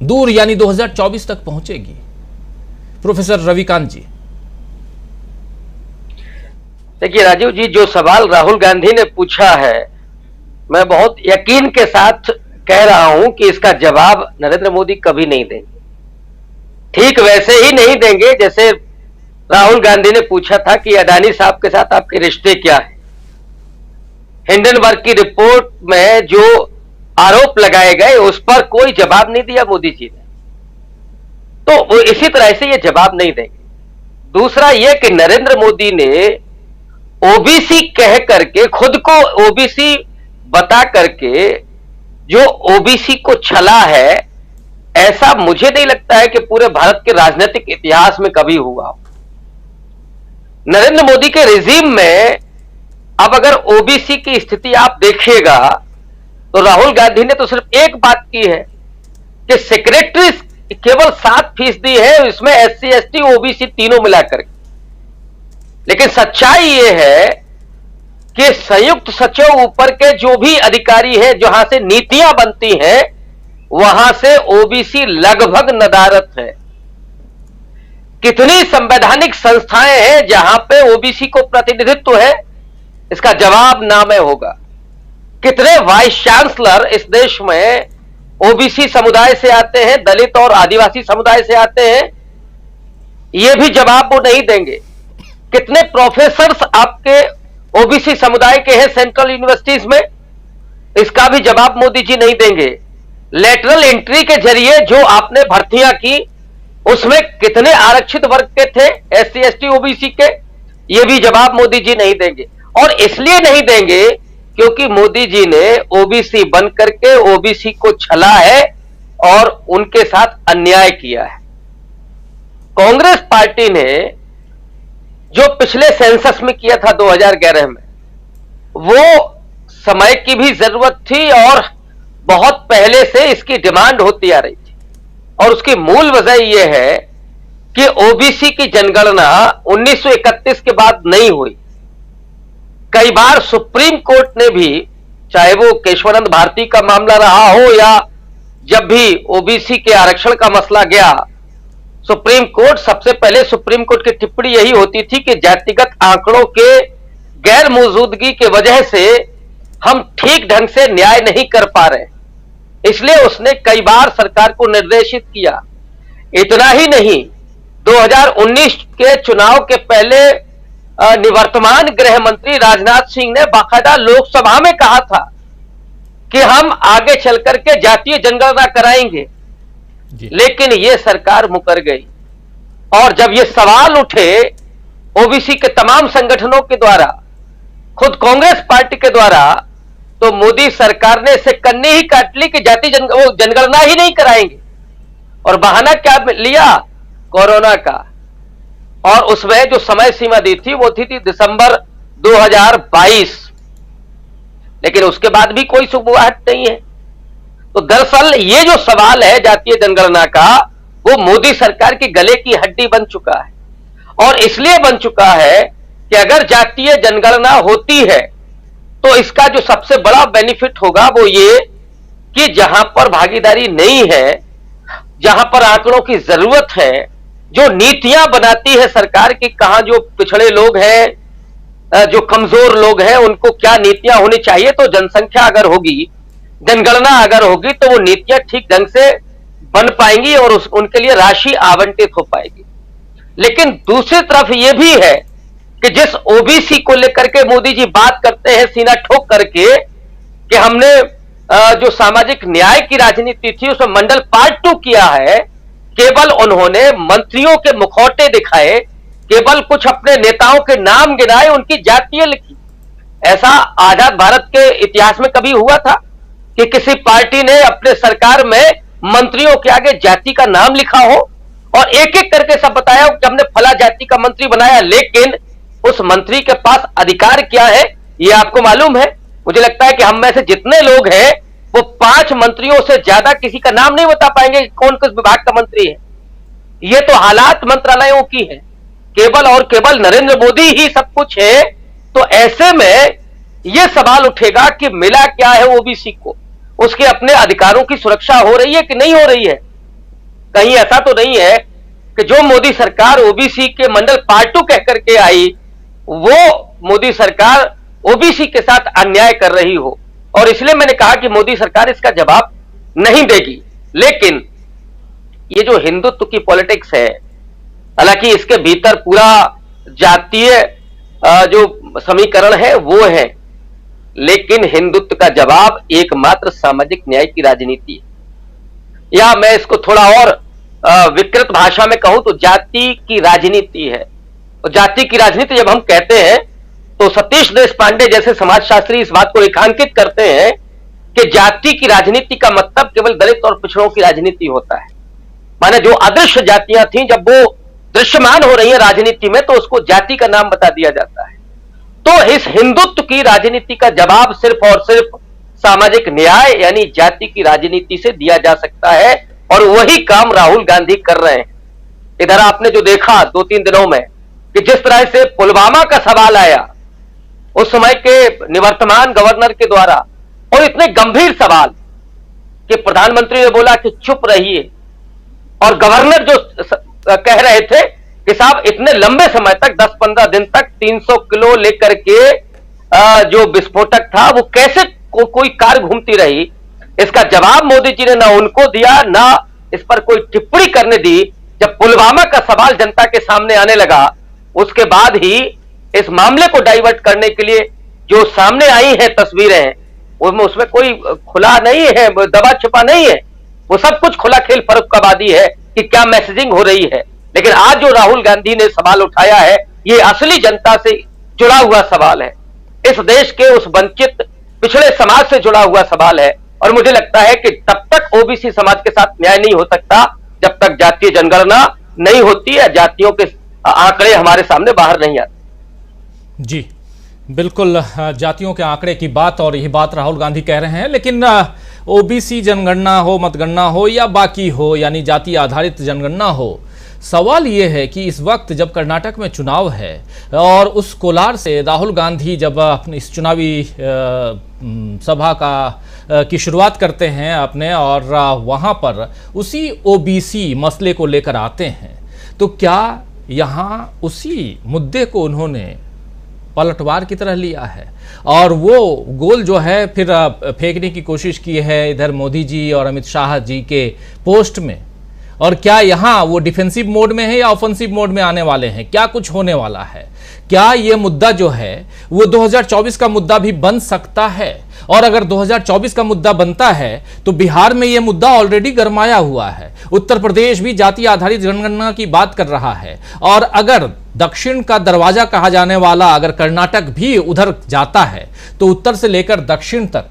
दूर यानी 2024 तक पहुंचेगी? प्रोफेसर रविकांत जी। देखिए राजीव जी, जो सवाल राहुल गांधी ने पूछा है, मैं बहुत यकीन के साथ कह रहा हूं कि इसका जवाब नरेंद्र मोदी कभी नहीं देंगे। ठीक वैसे ही नहीं देंगे जैसे राहुल गांधी ने पूछा था कि अडानी साहब के साथ आपके रिश्ते क्या है। हिंडनबर्ग की रिपोर्ट में जो आरोप लगाए गए उस पर कोई जवाब नहीं दिया मोदी जी ने, तो वो इसी तरह से ये जवाब नहीं देंगे। दूसरा ये कि नरेंद्र मोदी ने ओबीसी कह करके, खुद को ओबीसी बता करके जो ओबीसी को छला है, ऐसा मुझे नहीं लगता है कि पूरे भारत के राजनीतिक इतिहास में कभी हुआ हो। नरेंद्र मोदी के रिजीम में अब अगर ओबीसी की स्थिति आप देखिएगा तो राहुल गांधी ने तो सिर्फ एक बात की है कि सेक्रेटरी केवल 7% है, इसमें एससी एसटी ओबीसी तीनों मिलाकर। लेकिन सच्चाई यह है कि संयुक्त सचिव ऊपर के जो भी अधिकारी हैं, जहां से नीतियां बनती हैं, वहां से ओबीसी लगभग नदारत है। कितनी संवैधानिक संस्थाएं हैं जहां पे ओबीसी को प्रतिनिधित्व है, इसका जवाब ना में होगा। कितने वाइस चांसलर इस देश में ओबीसी समुदाय से आते हैं, दलित और आदिवासी समुदाय से आते हैं, यह भी जवाब वो नहीं देंगे। कितने प्रोफेसर्स आपके ओबीसी समुदाय के हैं सेंट्रल यूनिवर्सिटीज में, इसका भी जवाब मोदी जी नहीं देंगे। लेटरल एंट्री के जरिए जो आपने भर्तियां की, उसमें कितने आरक्षित वर्ग के थे, एससी एसटी ओबीसी के, ये भी जवाब मोदी जी नहीं देंगे। और इसलिए नहीं देंगे क्योंकि मोदी जी ने ओबीसी बन करके ओबीसी को छला है और उनके साथ अन्याय किया है। कांग्रेस पार्टी ने जो पिछले सेंसस में किया था 2011 में, वो समय की भी जरूरत थी और बहुत पहले से इसकी डिमांड होती आ रही थी। और उसकी मूल वजह यह है कि ओबीसी की जनगणना 1931 के बाद नहीं हुई। कई बार सुप्रीम कोर्ट ने भी, चाहे वो केशवानंद भारती का मामला रहा हो या जब भी ओबीसी के आरक्षण का मसला गया, सुप्रीम कोर्ट, सबसे पहले सुप्रीम कोर्ट की टिप्पणी यही होती थी कि जातिगत आंकड़ों के गैर मौजूदगी की वजह से हम ठीक ढंग से न्याय नहीं कर पा रहे, इसलिए उसने कई बार सरकार को निर्देशित किया। इतना ही नहीं, 2019 के चुनाव के पहले निवर्तमान गृह मंत्री राजनाथ सिंह ने बाकायदा लोकसभा में कहा था कि हम आगे चल करके जातीय जनगणना कराएंगे, लेकिन यह सरकार मुकर गई। और जब ये सवाल उठे ओबीसी के तमाम संगठनों के द्वारा, खुद कांग्रेस पार्टी के द्वारा, तो मोदी सरकार ने इसे कन्नी ही काट ली कि जाति जनगणना ही नहीं कराएंगे। और बहाना क्या लिया? कोरोना का। और उसमें जो समय सीमा दी थी वो थी दिसंबर 2022, लेकिन उसके बाद भी कोई सुबुगाहट नहीं है। तो दरअसल ये जो सवाल है जातीय जनगणना का, वो मोदी सरकार की गले की हड्डी बन चुका है। और इसलिए बन चुका है कि अगर जातीय जनगणना होती है तो इसका जो सबसे बड़ा बेनिफिट होगा वो ये कि जहां पर भागीदारी नहीं है, जहां पर आंकड़ों की जरूरत है, जो नीतियां बनाती है सरकार की, कहां जो पिछड़े लोग हैं, जो कमजोर लोग हैं, उनको क्या नीतियां होनी चाहिए, तो जनसंख्या अगर होगी, जनगणना अगर होगी, तो वो नीतियां ठीक ढंग से बन पाएंगी और उनके लिए राशि आवंटित हो पाएगी। लेकिन दूसरी तरफ यह भी है कि जिस ओबीसी को लेकर के मोदी जी बात करते हैं सीना ठोक करके कि हमने जो सामाजिक न्याय की राजनीति थी उसमें मंडल पार्ट 2 किया है, केवल उन्होंने मंत्रियों के मुखौटे दिखाए, केवल कुछ अपने नेताओं के नाम गिनाए, उनकी जातियां लिखी। ऐसा आजाद भारत के इतिहास में कभी हुआ था कि किसी पार्टी ने अपने सरकार में मंत्रियों के आगे जाति का नाम लिखा हो और एक एक करके सब बताया कि हमने फला जाति का मंत्री बनाया, लेकिन उस मंत्री के पास अधिकार क्या है ये आपको मालूम है? मुझे लगता है कि हम में से जितने लोग हैं वो 5 मंत्रियों से ज्यादा किसी का नाम नहीं बता पाएंगे कौन किस विभाग का मंत्री है। ये तो हालात मंत्रालयों की है, केवल और केवल नरेंद्र मोदी ही सब कुछ है। तो ऐसे में यह सवाल उठेगा कि मिला क्या है ओबीसी को, उसके अपने अधिकारों की सुरक्षा हो रही है कि नहीं हो रही है? कहीं ऐसा तो नहीं है कि जो मोदी सरकार ओबीसी के मंडल पार्ट 2 कह करके आई, वो मोदी सरकार ओबीसी के साथ अन्याय कर रही हो। और इसलिए मैंने कहा कि मोदी सरकार इसका जवाब नहीं देगी। लेकिन ये जो हिंदुत्व की पॉलिटिक्स है, हालांकि इसके भीतर पूरा जातीय जो समीकरण है वो है, लेकिन हिंदुत्व का जवाब एकमात्र सामाजिक न्याय की राजनीति है, या मैं इसको थोड़ा और विकृत भाषा में कहूं तो जाति की राजनीति है। और जाति की राजनीति जब हम कहते हैं तो सतीश देशपांडे जैसे समाजशास्त्री इस बात को रेखांकित करते हैं कि जाति की राजनीति का मतलब केवल दलित और पिछड़ों की राजनीति होता है। माने जो अदृश्य जातियां थीं जब वो दृश्यमान हो रही है राजनीति में तो उसको जाति का नाम बता दिया जाता है। तो इस हिंदुत्व की राजनीति का जवाब सिर्फ और सिर्फ सामाजिक न्याय यानी जाति की राजनीति से दिया जा सकता है, और वही काम राहुल गांधी कर रहे हैं। इधर आपने जो देखा 2-3 दिनों में कि जिस तरह से पुलवामा का सवाल आया उस समय के निवर्तमान गवर्नर के द्वारा, और इतने गंभीर सवाल कि प्रधानमंत्री ने बोला कि चुप रहिए, और गवर्नर जो कह रहे थे कि साहब इतने लंबे समय तक 10-15 दिन तक 300 किलो लेकर के जो विस्फोटक था वो कैसे कोई कार घूमती रही, इसका जवाब मोदी जी ने ना उनको दिया ना इस पर कोई टिप्पणी करने दी। जब पुलवामा का सवाल जनता के सामने आने लगा उसके बाद ही इस मामले को डाइवर्ट करने के लिए जो सामने आई है तस्वीरें, उसमें कोई खुला नहीं है, दबा छिपा नहीं है, वो सब कुछ खुला खेल फर्रुखाबादी है कि क्या मैसेजिंग हो रही है। लेकिन आज जो राहुल गांधी ने सवाल उठाया है ये असली जनता से जुड़ा हुआ सवाल है, इस देश के उस वंचित पिछड़े समाज से जुड़ा हुआ सवाल है। और मुझे लगता है कि तब तक ओबीसी समाज के साथ न्याय नहीं हो सकता जब तक जातीय जनगणना नहीं होती है, जातियों के आंकड़े हमारे सामने बाहर नहीं आते। जी बिल्कुल, जातियों के आंकड़े की बात, और यही बात राहुल गांधी कह रहे हैं। लेकिन ओबीसी जनगणना हो, मतगणना हो या बाकी हो, यानी जाति आधारित जनगणना हो, सवाल ये है कि इस वक्त जब कर्नाटक में चुनाव है और उस कोलार से राहुल गांधी जब अपनी इस चुनावी सभा की शुरुआत करते हैं अपने, और वहाँ पर उसी ओबीसी मसले को लेकर आते हैं, तो क्या यहाँ उसी मुद्दे को उन्होंने पलटवार की तरह लिया है और वो गोल जो है फिर फेंकने की कोशिश की है इधर मोदी जी और अमित शाह जी के पोस्ट में? और क्या यहां वो डिफेंसिव मोड में है या ऑफेंसिव मोड में आने वाले हैं, क्या कुछ होने वाला है, क्या ये मुद्दा जो है वो 2024 का मुद्दा भी बन सकता है? और अगर 2024 का मुद्दा बनता है तो बिहार में ये मुद्दा ऑलरेडी गरमाया हुआ है, उत्तर प्रदेश भी जाति आधारित जनगणना की बात कर रहा है, और अगर दक्षिण का दरवाजा कहा जाने वाला अगर कर्नाटक भी उधर जाता है तो उत्तर से लेकर दक्षिण तक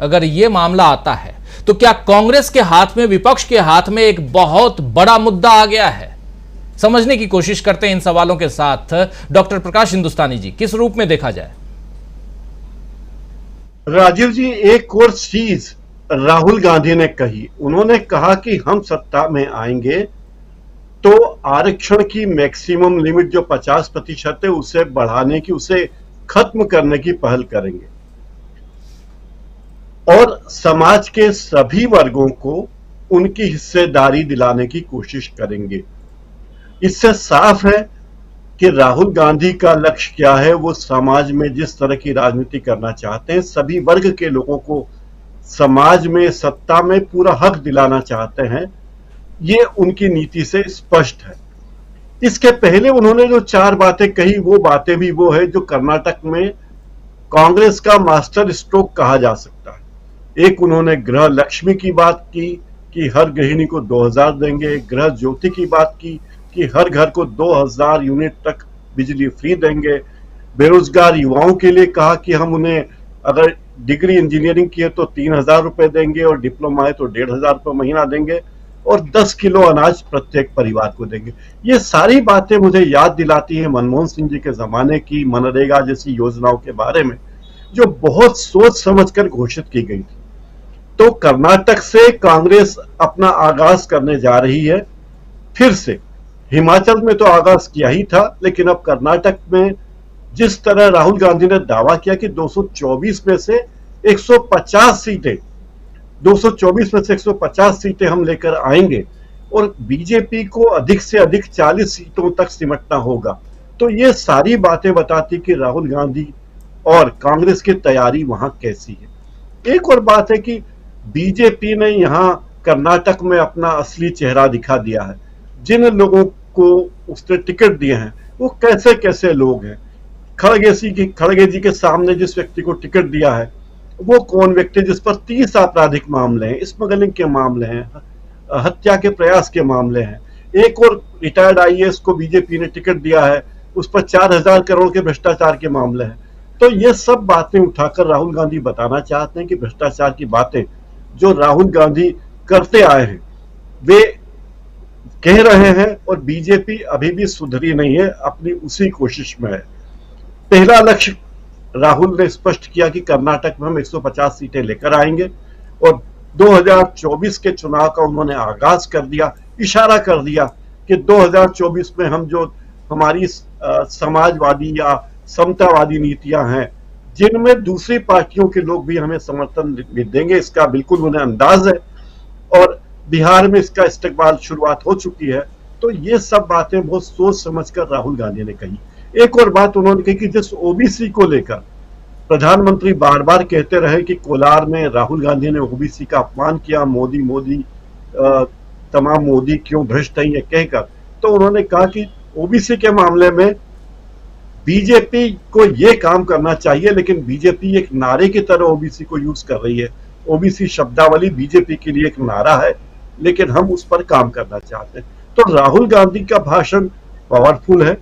अगर ये मामला आता है तो क्या कांग्रेस के हाथ में, विपक्ष के हाथ में एक बहुत बड़ा मुद्दा आ गया है? समझने की कोशिश करते हैं इन सवालों के साथ डॉक्टर प्रकाश हिंदुस्तानी जी, किस रूप में देखा जाए? राजीव जी, एक और चीज राहुल गांधी ने कही, उन्होंने कहा कि हम सत्ता में आएंगे तो आरक्षण की मैक्सिमम लिमिट जो 50% है उसे बढ़ाने की, उसे खत्म करने की पहल करेंगे और समाज के सभी वर्गों को उनकी हिस्सेदारी दिलाने की कोशिश करेंगे। इससे साफ है कि राहुल गांधी का लक्ष्य क्या है। वो समाज में जिस तरह की राजनीति करना चाहते हैं, सभी वर्ग के लोगों को समाज में, सत्ता में पूरा हक दिलाना चाहते हैं, ये उनकी नीति से स्पष्ट है। इसके पहले उन्होंने जो 4 बातें कही, वो बातें भी वो है जो कर्नाटक में कांग्रेस का मास्टर स्ट्रोक कहा जा सकता है। एक, उन्होंने गृह लक्ष्मी की बात की कि हर गृहिणी को 2000 देंगे, गृह ज्योति की बात की कि हर घर को 2000 यूनिट तक बिजली फ्री देंगे, बेरोजगार युवाओं के लिए कहा कि हम उन्हें अगर डिग्री इंजीनियरिंग की है तो 3000 रुपए देंगे और डिप्लोमा है तो 1500 रुपए महीना देंगे और 10 किलो अनाज प्रत्येक परिवार को देंगे। ये सारी बातें मुझे याद दिलाती है मनमोहन सिंह जी के जमाने की मनरेगा जैसी योजनाओं के बारे में, जो बहुत सोच समझकर घोषित की गई थी। तो कर्नाटक से कांग्रेस अपना आगाज करने जा रही है फिर से। हिमाचल में तो आगाज किया ही था, लेकिन अब कर्नाटक में जिस तरह राहुल गांधी ने दावा किया कि 224 में से 150 सीटें 224 में से 150 सीटें हम लेकर आएंगे और बीजेपी को अधिक से अधिक 40 सीटों तक सिमटना होगा, तो ये सारी बातें बताती कि राहुल गांधी और कांग्रेस की तैयारी वहां कैसी है। एक और बात है कि बीजेपी ने यहां कर्नाटक में अपना असली चेहरा दिखा दिया है। जिन लोगों को उसने टिकट दिए हैं वो कैसे कैसे लोग हैं। खड़गे जी के सामने जिस व्यक्ति को टिकट दिया है वो कौन व्यक्ति जिस पर 30 आपराधिक मामले हैं, स्मगलिंग के मामले हैं, हत्या के प्रयास के मामले हैं। एक और रिटायर्ड आईएएस को बीजेपी ने टिकट दिया है, उस पर 4000 करोड़ के भ्रष्टाचार के मामले हैं। तो ये सब बातें उठाकर राहुल गांधी बताना चाहते हैं कि भ्रष्टाचार की बातें जो राहुल गांधी करते आए हैं वे कह रहे हैं और बीजेपी अभी भी सुधरी नहीं है, अपनी उसी कोशिश में है। पहला लक्ष्य राहुल ने स्पष्ट किया कि कर्नाटक में हम 150 सीटें लेकर आएंगे और 2024 के चुनाव का उन्होंने आगाज कर दिया, इशारा कर दिया कि 2024 में हम जो हमारी समाजवादी या समतावादी नीतियां हैं जिनमें दूसरी पार्टियों के लोग भी हमें समर्थन देंगे, इसका बिल्कुल उन्हें अंदाज है और बिहार में इसका इस्तेमाल शुरुआत हो चुकी है। तो ये सब बातें बहुत सोच समझकर राहुल गांधी ने कही। एक और बात उन्होंने कही कि जिस ओबीसी को लेकर प्रधानमंत्री बार बार कहते रहे कि कोलार में राहुल गांधी ने ओबीसी का अपमान किया, मोदी तमाम मोदी क्यों भ्रष्ट है ये कहकर, तो उन्होंने कहा कि ओबीसी के मामले में बीजेपी को ये काम करना चाहिए, लेकिन बीजेपी एक नारे की तरह ओबीसी को यूज कर रही है। ओबीसी शब्दावली बीजेपी के लिए एक नारा है, लेकिन हम उस पर काम करना चाहते हैं। तो राहुल गांधी का भाषण पावरफुल है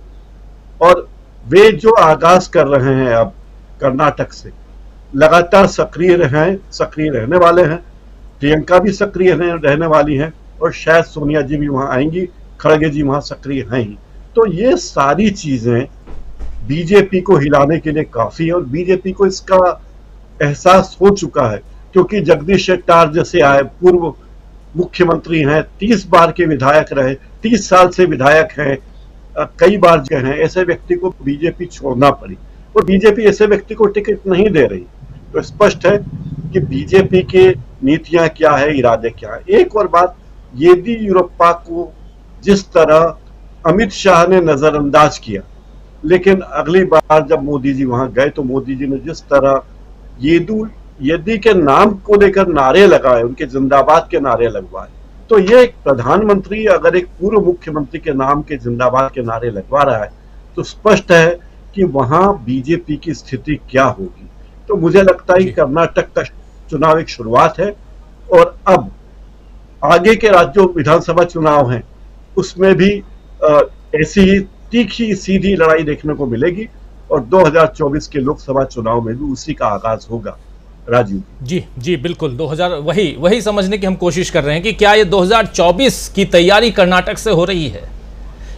और वे जो आगाज कर रहे हैं अब कर्नाटक से लगातार सक्रिय रहने वाले हैं। प्रियंका भी सक्रिय रहने वाली हैं और शायद सोनिया जी भी वहां आएंगी, खड़गे जी वहां सक्रिय हैं ही। तो ये सारी चीजें बीजेपी को हिलाने के लिए काफी है और बीजेपी को इसका एहसास हो चुका है, क्योंकि जगदीश शेट्टार जैसे आए पूर्व मुख्यमंत्री हैं, 30 बार के विधायक रहे, 30 साल से विधायक हैं, कई बार जो हैं, ऐसे व्यक्ति को बीजेपी छोड़ना पड़ी और बीजेपी ऐसे व्यक्ति को टिकट नहीं दे रही। तो स्पष्ट है कि बीजेपी की नीतियां क्या है, इरादे क्या है। एक और बात, येदियुरप्पा को जिस तरह अमित शाह ने नजरअंदाज किया, लेकिन अगली बार जब मोदी जी वहां गए तो मोदी जी ने जिस तरह येदी के नाम को लेकर नारे लगाए, उनके जिंदाबाद के नारे लगवाए, तो ये एक प्रधानमंत्री अगर एक पूर्व मुख्यमंत्री के नाम के जिंदाबाद के नारे लगवा रहा है तो स्पष्ट है कि वहां बीजेपी की स्थिति क्या होगी। तो मुझे लगता है कि कर्नाटक का चुनाव एक शुरुआत है और अब आगे के राज्यों विधानसभा चुनाव हैं उसमें भी ऐसी ही तीखी सीधी लड़ाई देखने को मिलेगी और 2024 के लोकसभा चुनाव में भी उसी का आगाज होगा। राजीव जी जी बिल्कुल 2000 वही समझने की हम कोशिश कर रहे हैं कि क्या ये 2024 की तैयारी कर्नाटक से हो रही है।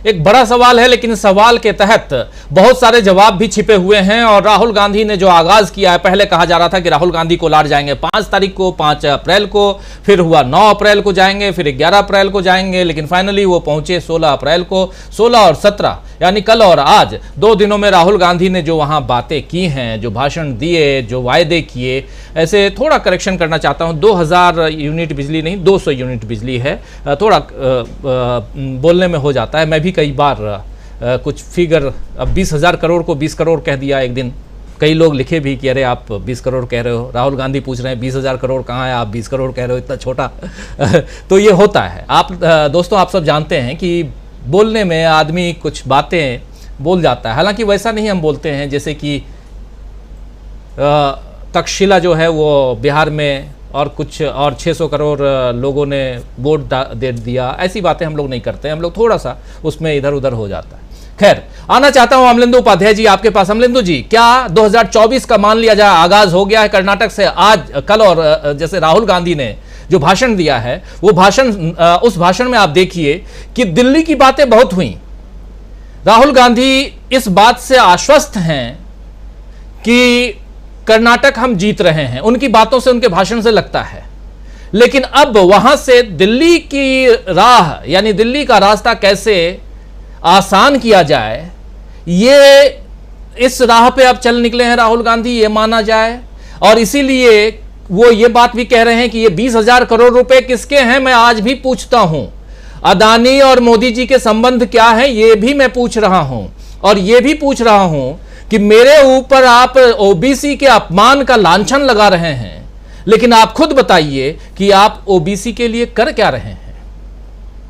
एक बड़ा सवाल है, लेकिन सवाल के तहत बहुत सारे जवाब भी छिपे हुए हैं। और राहुल गांधी ने जो आगाज किया है, पहले कहा जा रहा था कि राहुल गांधी कोलार जाएंगे 5 तारीख को, 5 अप्रैल को, फिर हुआ 9 अप्रैल को जाएंगे, फिर 11 अप्रैल को जाएंगे, लेकिन फाइनली वो पहुंचे 16 अप्रैल को। 16 और 17 यानी कल और आज 2 दिनों में राहुल गांधी ने जो वहां बातें की हैं, जो भाषण दिए, जो वायदे किए, ऐसे थोड़ा करेक्शन करना चाहता हूं, 2000 यूनिट बिजली नहीं 200 यूनिट बिजली है, थोड़ा बोलने में हो जाता है। मैं भी कई बार कुछ फिगर, अब 20,000 करोड़ को 20 करोड़ कह दिया एक दिन, कई लोग लिखे भी कि अरे आप 20 करोड़ कह रहे हो, राहुल गांधी पूछ रहे हैं 20,000 करोड़ कहाँ है, आप 20 करोड़ कह रहे हो, इतना छोटा तो ये होता है। आप दोस्तों आप सब जानते हैं कि बोलने में आदमी कुछ बातें बोल जाता है, हालांकि वैसा नहीं हम बोलते हैं जैसे कि तक्षशिला जो है वो बिहार में और कुछ और 600 करोड़ लोगों ने वोट दे दिया, ऐसी बातें हम लोग नहीं करते हैं, हम लोग थोड़ा सा उसमें इधर उधर हो जाता है। खैर, आना चाहता हूं अमलेंदु उपाध्याय जी आपके पास। अमलेंदु जी, क्या 2024 का मान लिया जाए आगाज हो गया है कर्नाटक से आज कल? और जैसे राहुल गांधी ने जो भाषण दिया है वो भाषण, उस भाषण में आप देखिए कि दिल्ली की बातें बहुत हुई। राहुल गांधी इस बात से आश्वस्त हैं कि कर्नाटक हम जीत रहे हैं, उनकी बातों से, उनके भाषण से लगता है। लेकिन अब वहां से दिल्ली की राह यानी दिल्ली का रास्ता कैसे आसान किया जाए, ये इस राह पे अब चल निकले हैं राहुल गांधी, ये माना जाए। और इसीलिए वो ये बात भी कह रहे हैं कि ये 20,000 करोड़ रुपए किसके हैं, मैं आज भी पूछता हूं। अदानी और मोदी जी के संबंध क्या है, ये भी मैं पूछ रहा हूं। और ये भी पूछ रहा हूं कि मेरे ऊपर आप ओबीसी के अपमान का लांछन लगा रहे हैं, लेकिन आप खुद बताइए कि आप ओबीसी के लिए कर क्या रहे हैं।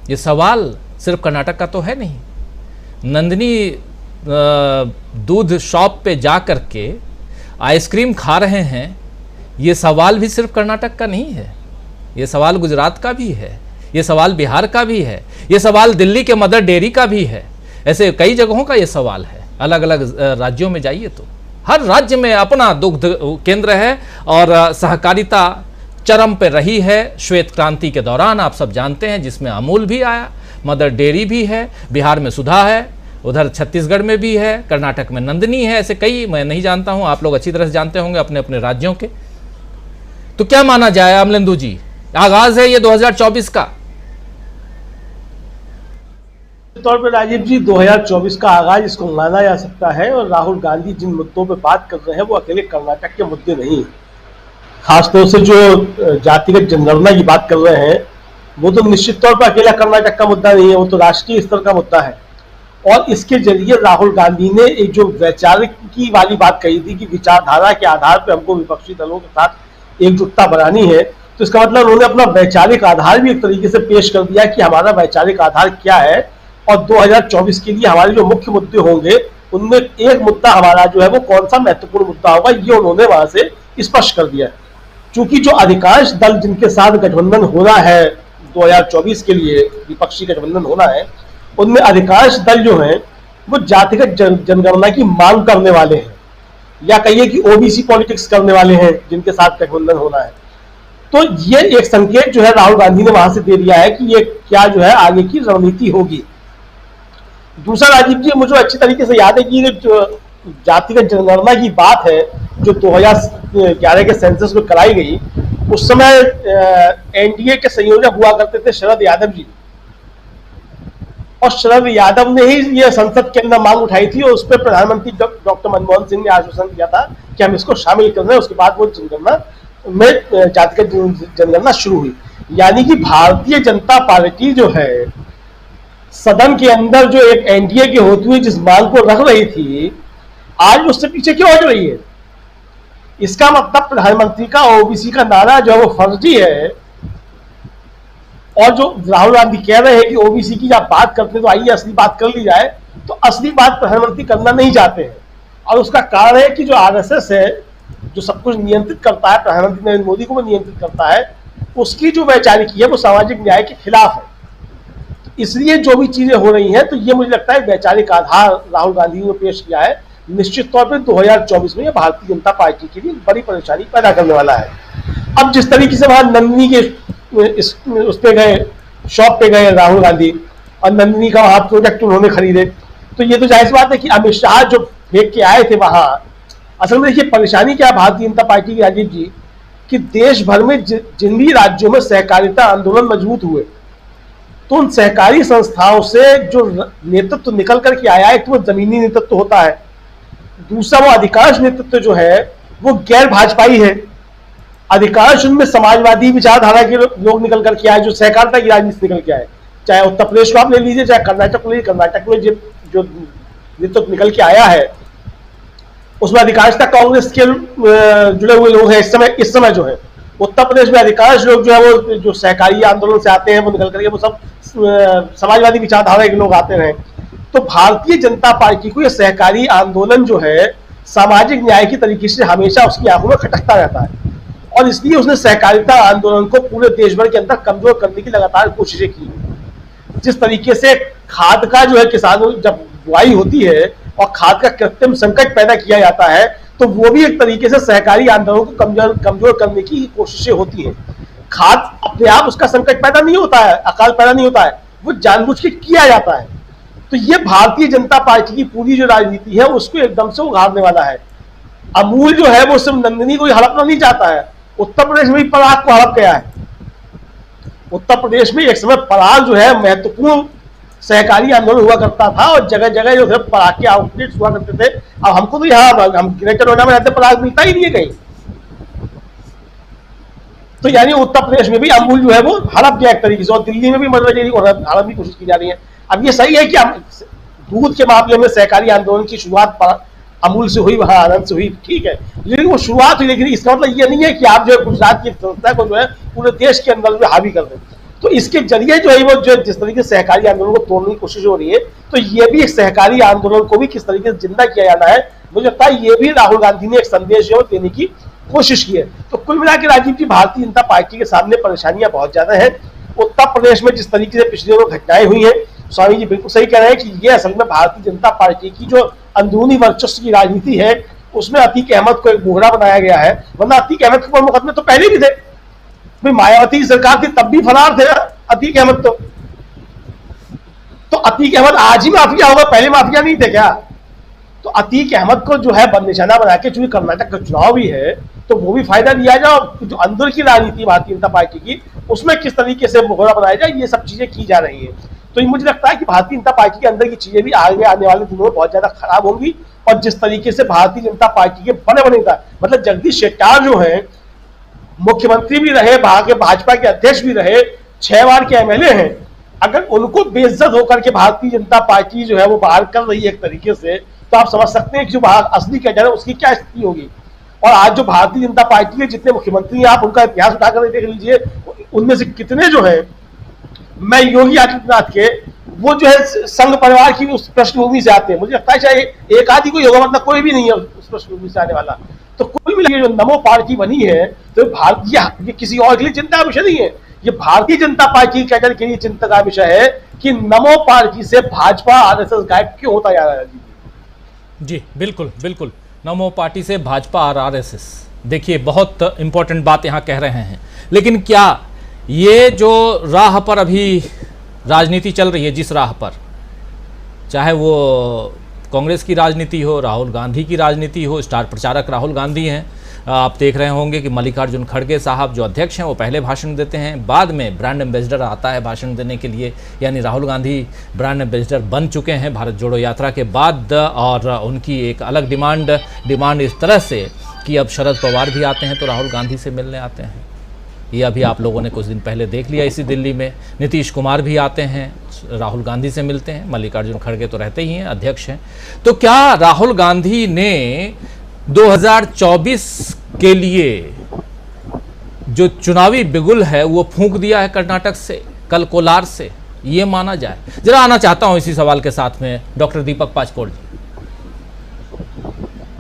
ये सवाल सिर्फ कर्नाटक का तो है नहीं। नंदिनी दूध शॉप पे जा करके आइसक्रीम खा रहे हैं, ये सवाल भी सिर्फ कर्नाटक का नहीं है, ये सवाल गुजरात का भी है, ये सवाल बिहार का भी है, ये सवाल दिल्ली के मदर डेयरी का भी है। ऐसे कई जगहों का ये सवाल है। अलग अलग राज्यों में जाइए तो हर राज्य में अपना दुग्ध केंद्र है और सहकारिता चरम पे रही है श्वेत क्रांति के दौरान, आप सब जानते हैं, जिसमें अमूल भी आया, मदर डेयरी भी है, बिहार में सुधा है, उधर छत्तीसगढ़ में भी है, कर्नाटक में नंदिनी है, ऐसे कई, मैं नहीं जानता हूं, आप लोग अच्छी तरह से जानते होंगे अपने अपने राज्यों के। तो क्या माना जाए अमलेंदु जी, आगाज है ये 2024 का? तौर पर राजीव जी 2024 का आगाज इसको माना जा सकता है। और राहुल गांधी जिन मुद्दों पे बात कर रहे हैं वो अकेले कर्नाटक के मुद्दे नहीं, खासतौर से जो जातिगत जनगणना की बात कर रहे हैं वो तो निश्चित तौर पर अकेला कर्नाटक का मुद्दा नहीं है, वो तो राष्ट्रीय स्तर का मुद्दा है। और इसके जरिए राहुल गांधी ने एक जो वैचारिकी वाली बात कही थी कि विचारधारा के आधार पर हमको विपक्षी दलों के साथ एकजुटता बनानी है, तो इसका मतलब उन्होंने अपना वैचारिक आधार भी एक तरीके से पेश कर दिया कि हमारा वैचारिक आधार क्या है और 2024 के लिए हमारे जो मुख्य मुद्दे होंगे उनमें एक मुद्दा हमारा जो है वो कौन सा महत्वपूर्ण मुद्दा होगा, ये उन्होंने वहां से स्पष्ट कर दिया। चूंकि जो अधिकांश दल जिनके साथ गठबंधन होना है 2024 के लिए, विपक्षी गठबंधन होना है, उनमें अधिकांश दल जो हैं वो जातिगत जनगणना की मांग करने वाले हैं, या कहिए कि ओबीसी पॉलिटिक्स करने वाले हैं जिनके साथ गठबंधन होना है। तो ये एक संकेत जो है राहुल गांधी ने वहां से दे दिया है कि ये क्या जो है आगे की रणनीति होगी। दूसरा राजीव जी, मुझे अच्छी तरीके से याद है कि जो जातिगत जनगणना की बात है जो 2011 के सेंसस में कराई गई, उस समय एनडीए के संयोजक हुआ करते थे शरद यादव जी, और शरद यादव ने ही ये संसद के अंदर मांग उठाई थी और उस पर प्रधानमंत्री डॉक्टर मनमोहन सिंह ने आश्वासन दिया था कि हम इसको शामिल कर रहे हैं। उसके बाद वो जनगणना में जातिगत जनगणना शुरू हुई। यानी कि भारतीय जनता पार्टी जो है सदन के अंदर जो एक एनडीए के होते हुए जिस मांग को रख रही थी, आज उससे पीछे क्यों हट रही है? इसका मतलब प्रधानमंत्री का ओबीसी का नारा जो है वो फर्जी है और जो राहुल गांधी कह रहे हैं कि ओबीसी की जब बात करते हैं तो आइए असली बात कर ली जाए, तो असली बात प्रधानमंत्री करना नहीं चाहते हैं। और उसका कारण है कि जो आरएसएस है, जो सब कुछ नियंत्रित करता है, प्रधानमंत्री नरेंद्र मोदी को भी नियंत्रित करता है, उसकी जो वैचारिकी है वो सामाजिक न्याय के खिलाफ है। इसलिए जो भी चीजें हो रही हैं, तो ये मुझे लगता है वैचारिक आधार राहुल गांधी ने पेश किया है। निश्चित तौर पर 2024 में भारतीय जनता पार्टी के लिए बड़ी परेशानी पैदा करने वाला है। अब जिस तरीके से वहां नंदिनी के उस पे गए, शॉप पे गए राहुल गांधी, और नंदिनी का वहां प्रोजेक्ट उन्होंने खरीदे, तो ये तो जाहिर बात है कि अमित शाह जो फेंक के आए थे वहां, असल में देखिए परेशानी क्या है भारतीय जनता पार्टी की, राजीव जी, कि देश भर में जिन भी राज्यों में सहकारिता आंदोलन मजबूत हुए, तो उन सहकारी संस्थाओं से जो नेतृत्व निकल करके आया है, तो वो जमीनी नेतृत्व होता है। दूसरा, वो अधिकांश नेतृत्व जो है वो गैर भाजपाई है। अधिकांश उनमें समाजवादी विचारधारा के लोग निकल करके आए, जो सहकारिता की राजनीति निकल के आए। चाहे उत्तर प्रदेश को आप ले लीजिए, चाहे कर्नाटक को लीजिए, कर्नाटक में जो नेतृत्व निकल के आया है उसमें अधिकांशतः कांग्रेस के जुड़े हुए लोग हैं। इस समय जो है उत्तर प्रदेश में अधिकांश लोग जो है वो जो सहकारी आंदोलन से आते हैं, वो निकल करके वो सब समाजवादी विचारधारा के लोग आते रहे। तो भारतीय जनता पार्टी को ये सहकारी आंदोलन जो है सामाजिक न्याय की तरीके से हमेशा उसकी आंखों में खटकता रहता है, और इसलिए उसने सहकारिता आंदोलन को पूरे देश भर के अंदर कमजोर करने की लगातार कोशिशें की। जिस तरीके से खाद का जो है किसानों जब बुआई होती है और खाद का कृत्रिम संकट पैदा किया जाता है, तो वो भी एक तरीके से सहकारी आंदोलन को कमजोर करने की कोशिशें होती है। खाद अपने आप उसका संकट पैदा नहीं होता है, अकाल पैदा नहीं होता है, वो जानबूझ के किया जाता है। तो ये भारतीय जनता पार्टी की पूरी जो राजनीति है उसको एकदम से उघाड़ने वाला है। अमूल जो है वो सिर्फ नंदिनी को हड़पना नहीं चाहता है, उत्तर प्रदेश में भी पराग को हड़प गया है। उत्तर प्रदेश में एक समय पराग जो है महत्वपूर्ण सहकारी आंदोलन हुआ करता था, और जगह जगह जो है पराग के आउटलेट्स हुआ करते थे। अब हमको तो यहाँ हम ग्रेटर नोएडा में रहते, पराग मिलता ही नहीं है कहीं। तो यानी उत्तर प्रदेश में भी अमूल जो है वो हड़प गया एक तरीके से, और दिल्ली में भी मदरजेरी को हड़पने की कोशिश की जा रही है। अब ये सही है कि दूध के मामले में सहकारी आंदोलन की शुरुआत अमूल से हुई, वहां आनंद से हुई, ठीक है, लेकिन वो शुरुआत हुई। लेकिन इसका मतलब ये नहीं है कि आप जो है गुजरात की संस्था को जो है पूरे देश के अंदर जो हावी कर दें। तो इसके जरिए जो है वो जो जिस तरीके से सहकारी आंदोलन को तोड़ने की कोशिश हो रही है, तो ये भी एक सहकारी आंदोलन को भी किस तरीके से जिंदा किया जाना है, मुझे लगता है ये भी राहुल गांधी ने एक संदेश जो देने की कोशिश की है। तो कुल मिला के राजीव जी, भारतीय जनता पार्टी के सामने परेशानियां बहुत ज्यादा है। उत्तर प्रदेश में जिस तरीके से पिछले दिनों घटनाएं हुई है, स्वामी जी बिल्कुल सही कह रहे हैं कि ये असल में भारतीय जनता पार्टी की जो अंदरूनी वर्चस्व की राजनीति है उसमें अतीक अहमद को एक बोहरा बनाया गया है। वरना अतीक अहमद के ऊपर मुकदमे तो पहले भी थे, भाई मायावती की सरकार थी तब भी फरार थे अतीक अहमद। तो अतीक अहमद आज ही माफिया होगा, पहले माफिया नहीं थे क्या? तो अतीक अहमद को जो है निशाना बना के, चूंकि कर्नाटक का चुनाव भी है तो वो भी फायदा लिया जाए, जो अंदर की राजनीति भारतीय जनता पार्टी की उसमें किस तरीके से मुहरा बनाया जाए, ये सब चीजें की जा रही है। तो मुझे लगता है कि भारतीय जनता पार्टी के अंदर की चीजें भी आगे आने वाले दिनों में बहुत ज्यादा खराब होंगी। और जिस तरीके से भारतीय जनता पार्टी के बड़े बड़े नेता, मतलब जगदीश शेट्टार जो है मुख्यमंत्री भी रहे, भाजपा के अध्यक्ष भी रहे, 6 बार के एमएलए हैं, अगर उनको बेइज्जत होकर के भारतीय जनता पार्टी जो है वो बाहर कर रही है एक तरीके से, तो आप समझ सकते हैं कि जो बाहर असली कैडर है उसकी क्या स्थिति होगी। और आज जो भारतीय जनता पार्टी के जितने मुख्यमंत्री हैं, आप उनका इतिहास उठाकर देख लीजिए, उनमें से कितने जो है, मैं योगी आदित्यनाथ के वो जो है संघ परिवार की उस पृष्ठभूमि से आते हैं। मुझे लगता है चाहे एक आदि कोई होगा, मतलब कोई भी नहीं है उस पृष्ठभूमि से आने वाला। तो कुल मिला जो नमो पार्टी बनी है, तो भारतीय, ये किसी और के लिए चिंता का विषय नहीं है, ये भारतीय जनता पार्टी कैडर के लिए चिंता का विषय है कि नमो पार्टी से भाजपा आरएसएस गायब क्यों होता जा रहा है। जी बिल्कुल बिल्कुल, नमो पार्टी से भाजपा और आरएसएस, देखिए बहुत इंपॉर्टेंट बात यहाँ कह रहे हैं। लेकिन क्या ये जो राह पर अभी राजनीति चल रही है, जिस राह पर, चाहे वो कांग्रेस की राजनीति हो, राहुल गांधी की राजनीति हो, स्टार प्रचारक राहुल गांधी हैं, आप देख रहे होंगे कि मल्लिकार्जुन खड़गे साहब जो अध्यक्ष हैं वो पहले भाषण देते हैं, बाद में ब्रांड एम्बेसडर आता है भाषण देने के लिए, यानी राहुल गांधी ब्रांड एम्बेसडर बन चुके हैं भारत जोड़ो यात्रा के बाद। और उनकी एक अलग डिमांड इस तरह से कि अब शरद पवार भी आते हैं तो राहुल गांधी से मिलने आते हैं। ये अभी आप लोगों ने कुछ दिन पहले देख लिया इसी दिल्ली में, नीतीश कुमार भी आते हैं, राहुल गांधी से मिलते हैं, मल्लिकार्जुन खड़गे तो रहते ही हैं, अध्यक्ष हैं। तो क्या राहुल गांधी ने 2024 के लिए जो चुनावी बिगुल है वो फूंक दिया है कर्नाटक से? कल कोलार से, ये माना जाए? जरा आना चाहता हूं इसी सवाल के साथ में डॉक्टर दीपक पाचकोड़ जी।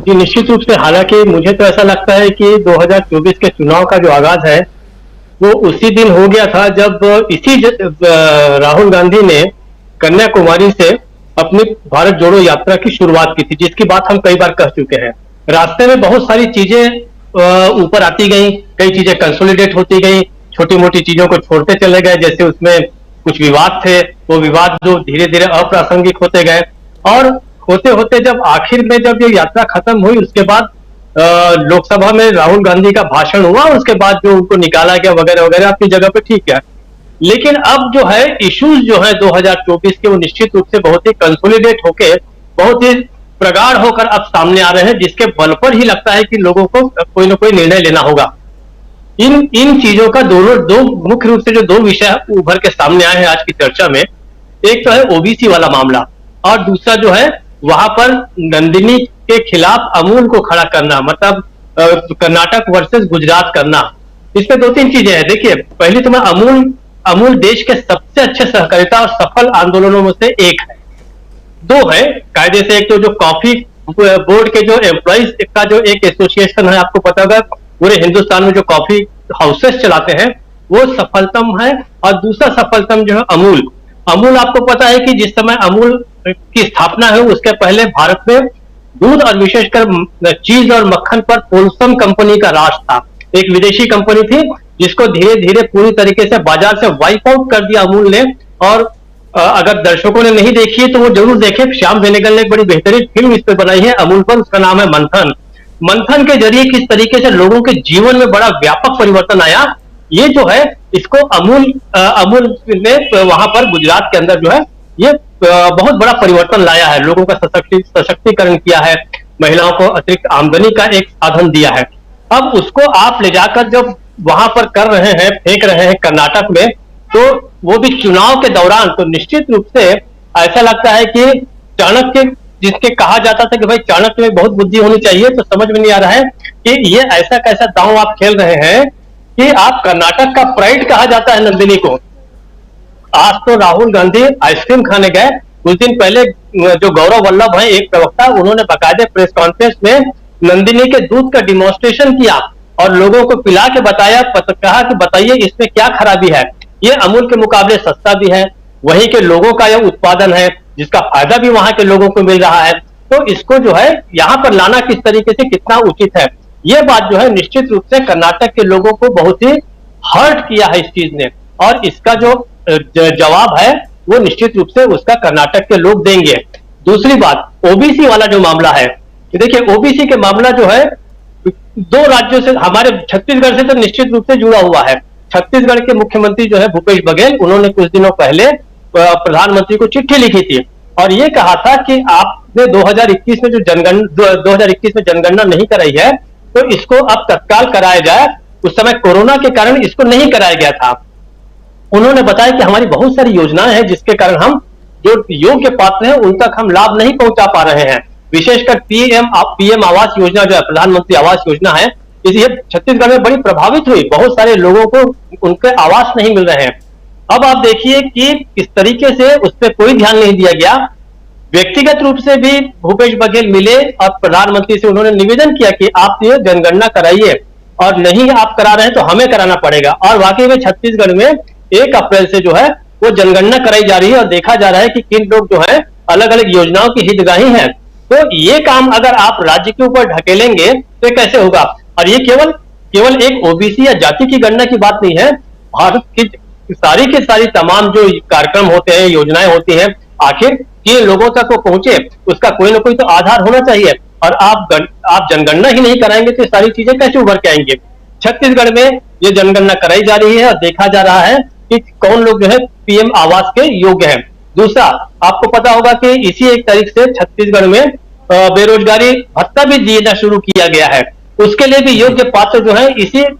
जी, निश्चित रूप से, हालांकि मुझे तो ऐसा लगता है कि 2024 के चुनाव का जो आगाज है वो उसी दिन हो गया था जब राहुल गांधी ने कन्याकुमारी से अपनी भारत जोड़ो यात्रा की शुरुआत की थी, जिसकी बात हम कई बार कह चुके हैं। रास्ते में बहुत सारी चीजें ऊपर आती गई, कई चीजें कंसोलिडेट होती गई, छोटी मोटी चीजों को छोड़ते चले गए, जैसे उसमें कुछ विवाद थे, वो विवाद जो धीरे धीरे अप्रासंगिक होते गए, और होते होते जब आखिर में जब ये यात्रा खत्म हुई, उसके बाद लोकसभा में राहुल गांधी का भाषण हुआ, उसके बाद जो उनको निकाला गया वगैरह वगैरह, अपनी जगह पे ठीक है। लेकिन अब जो है इश्यूज जो है 2024 के, वो निश्चित रूप से बहुत ही कंसोलिडेट होके, बहुत ही प्रगाढ़ होकर अब सामने आ रहे हैं, जिसके बल पर ही लगता है कि लोगों को कोई ना कोई निर्णय लेना होगा। इन चीजों का दो मुख्य रूप से जो दो विषय उभर के सामने आए हैं आज की चर्चा में, एक तो है ओबीसी वाला मामला, और दूसरा जो है वहां पर नंदिनी के खिलाफ अमूल को खड़ा करना, मतलब कर्नाटक वर्सेस गुजरात करना। इसमें दो तीन चीजें हैं। देखिए, पहली तो मैं अमूल देश के सबसे अच्छे सहकारिता और सफल आंदोलनों में से एक है। दो है कायदे से, एक तो जो कॉफी बोर्ड के जो एम्प्लॉइज का जो एक एसोसिएशन है, आपको पता होगा पूरे हिंदुस्तान में जो कॉफी हाउसेस चलाते हैं, वो सफलतम है। और दूसरा सफलतम जो है अमूल आपको पता है कि जिस समय अमूल की स्थापना है, उसके पहले भारत में दूध और विशेषकर चीज और मक्खन पर पोल्सम कंपनी का राज था। एक विदेशी कंपनी थी जिसको धीरे धीरे पूरी तरीके से बाजार से वाइप आउट कर दिया अमूल ने। और अगर दर्शकों ने नहीं देखी है तो वो जरूर देखें, श्याम बेनेगल ने एक बड़ी बेहतरीन फिल्म इस पर बनाई है अमूल पर, उसका नाम है मंथन। मंथन के जरिए किस तरीके से लोगों के जीवन में बड़ा व्यापक परिवर्तन आया, ये जो है इसको अमूल ने वहां पर गुजरात के अंदर जो है ये बहुत बड़ा परिवर्तन लाया है, लोगों का सशक्तिकरण किया है, महिलाओं को अतिरिक्त आमदनी का एक साधन दिया है। अब उसको आप ले जाकर जब वहां पर कर रहे हैं, फेंक रहे हैं कर्नाटक में, तो वो भी चुनाव के दौरान, तो निश्चित रूप से ऐसा लगता है कि चाणक्य, जिसके कहा जाता था कि भाई चाणक्य में बहुत बुद्धि होनी चाहिए, तो समझ में नहीं आ रहा है कि ये ऐसा कैसा दांव आप खेल रहे हैं कि आप कर्नाटक का प्राइड कहा जाता है नंदिनी को। आज तो राहुल गांधी आइसक्रीम खाने गए, कुछ दिन पहले जो गौरव वल्लभ है एक प्रवक्ता, उन्होंने बाकायदे प्रेस कॉन्फ्रेंस में नंदिनी के दूध का डिमॉन्स्ट्रेशन किया और लोगों को पिला के बताया, कहा कि बताइए इसमें क्या खराबी है, ये अमूल के मुकाबले सस्ता भी है, वहीं के लोगों का यह उत्पादन है जिसका फायदा भी वहां के लोगों को मिल रहा है, तो इसको जो है यहाँ पर लाना किस तरीके से कितना उचित है, ये बात जो है निश्चित रूप से कर्नाटक के लोगों को बहुत ही हर्ट किया है इस चीज ने। और इसका जो जवाब है वो निश्चित रूप से उसका कर्नाटक के लोग देंगे। दूसरी बात, ओबीसी वाला जो मामला है, देखिए ओबीसी के मामला जो है दो राज्यों से, हमारे छत्तीसगढ़ से तो निश्चित रूप से जुड़ा हुआ है। छत्तीसगढ़ के मुख्यमंत्री जो है भूपेश बघेल, उन्होंने कुछ दिनों पहले प्रधानमंत्री को चिट्ठी लिखी थी और ये कहा था कि आपने 2021 में जो 2021 में जनगणना नहीं कराई है तो इसको अब तत्काल कराया जाए। उस समय कोरोना के कारण इसको नहीं कराया गया था। उन्होंने बताया कि हमारी बहुत सारी योजनाएं हैं जिसके कारण हम जो योग्य पात्र हैं उन तक हम लाभ नहीं पहुंचा पा रहे हैं, विशेषकर पीएम आवास योजना जो है, प्रधानमंत्री आवास योजना है, इसलिए छत्तीसगढ़ में बड़ी प्रभावित हुई, बहुत सारे लोगों को उनके आवास नहीं मिल रहे हैं। अब आप देखिए कि किस तरीके से उस पर कोई ध्यान नहीं दिया गया। व्यक्तिगत रूप से भी भूपेश बघेल मिले और प्रधानमंत्री से उन्होंने निवेदन किया कि आप ये जनगणना कराइए और नहीं आप करा रहे हैं तो हमें कराना पड़ेगा। और वाकई में छत्तीसगढ़ में 1 अप्रैल से जो है वो जनगणना कराई जा रही है और देखा जा रहा है कि किन लोग जो है अलग अलग योजनाओं की हितग्राही हैं। तो ये काम अगर आप राज्य के ऊपर ढकेलेंगे तो कैसे होगा। और ये केवल एक ओबीसी या जाति की गणना की बात नहीं है, भारत की सारी तमाम जो कार्यक्रम होते हैं, योजनाएं होती हैं, आखिर किन लोगों तक वो पहुंचे उसका कोई ना कोई तो आधार होना चाहिए। और आप जनगणना ही नहीं कराएंगे तो सारी चीजें कैसे उभर के आएंगे। छत्तीसगढ़ में ये जनगणना कराई जा रही है और देखा जा रहा है कि कौन लोग जो है पीएम आवास के योग्य हैं। दूसरा, आपको पता होगा कि इसी 1 तारीख से छत्तीसगढ़ में बेरोजगारी भत्ता भी देना शुरू किया गया है, उसके लिए भी योग्य पात्र जो है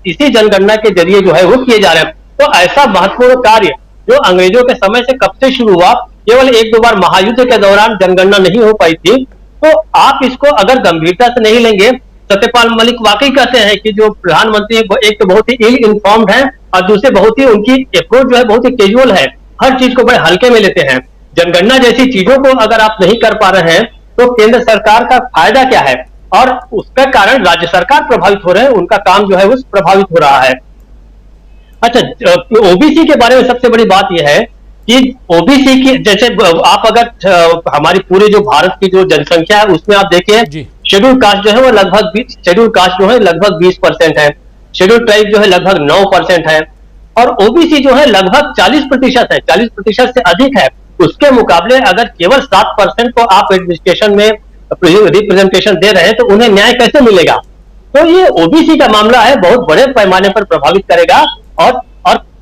इसी जनगणना के जरिए जो है वो किए जा रहे हैं। तो ऐसा महत्वपूर्ण कार्य जो अंग्रेजों के समय से कब से शुरू हुआ, केवल 1-2 बार महायुद्ध के दौरान जनगणना नहीं हो पाई थी, तो आप इसको अगर गंभीरता से नहीं लेंगे। सत्यपाल मलिक वाकई कहते हैं कि जो प्रधानमंत्री एक तो बहुत ही इल इन्फॉर्म्ड है और दूसरे बहुत ही उनकी अप्रोच जो है बहुत ही कैजुअल है, हर चीज को बड़े हल्के में लेते हैं। जनगणना जैसी चीजों को अगर आप नहीं कर पा रहे हैं तो केंद्र सरकार का फायदा क्या है, और उसका कारण राज्य सरकार प्रभावित हो रहे हैं, उनका काम जो है वो प्रभावित हो रहा है। अच्छा, ओबीसी के बारे में सबसे बड़ी बात यह है कि ओबीसी की जैसे आप अगर हमारी पूरे जो भारत की जो जनसंख्या है उसमें आप देखिए, शेड्यूल कास्ट जो है वो लगभग शेड्यूल कास्ट जो है लगभग 20% है, शेड्यूल ट्राइब जो है लगभग 9% है, और ओबीसी जो है लगभग 40% है, 40% से अधिक है। उसके मुकाबले अगर केवल 7% को आप एडमिनिस्ट्रेशन में रिप्रेजेंटेशन दे रहे हैं तो उन्हें न्याय कैसे मिलेगा? तो ये ओबीसी का मामला है, बहुत बड़े पैमाने पर प्रभावित करेगा, और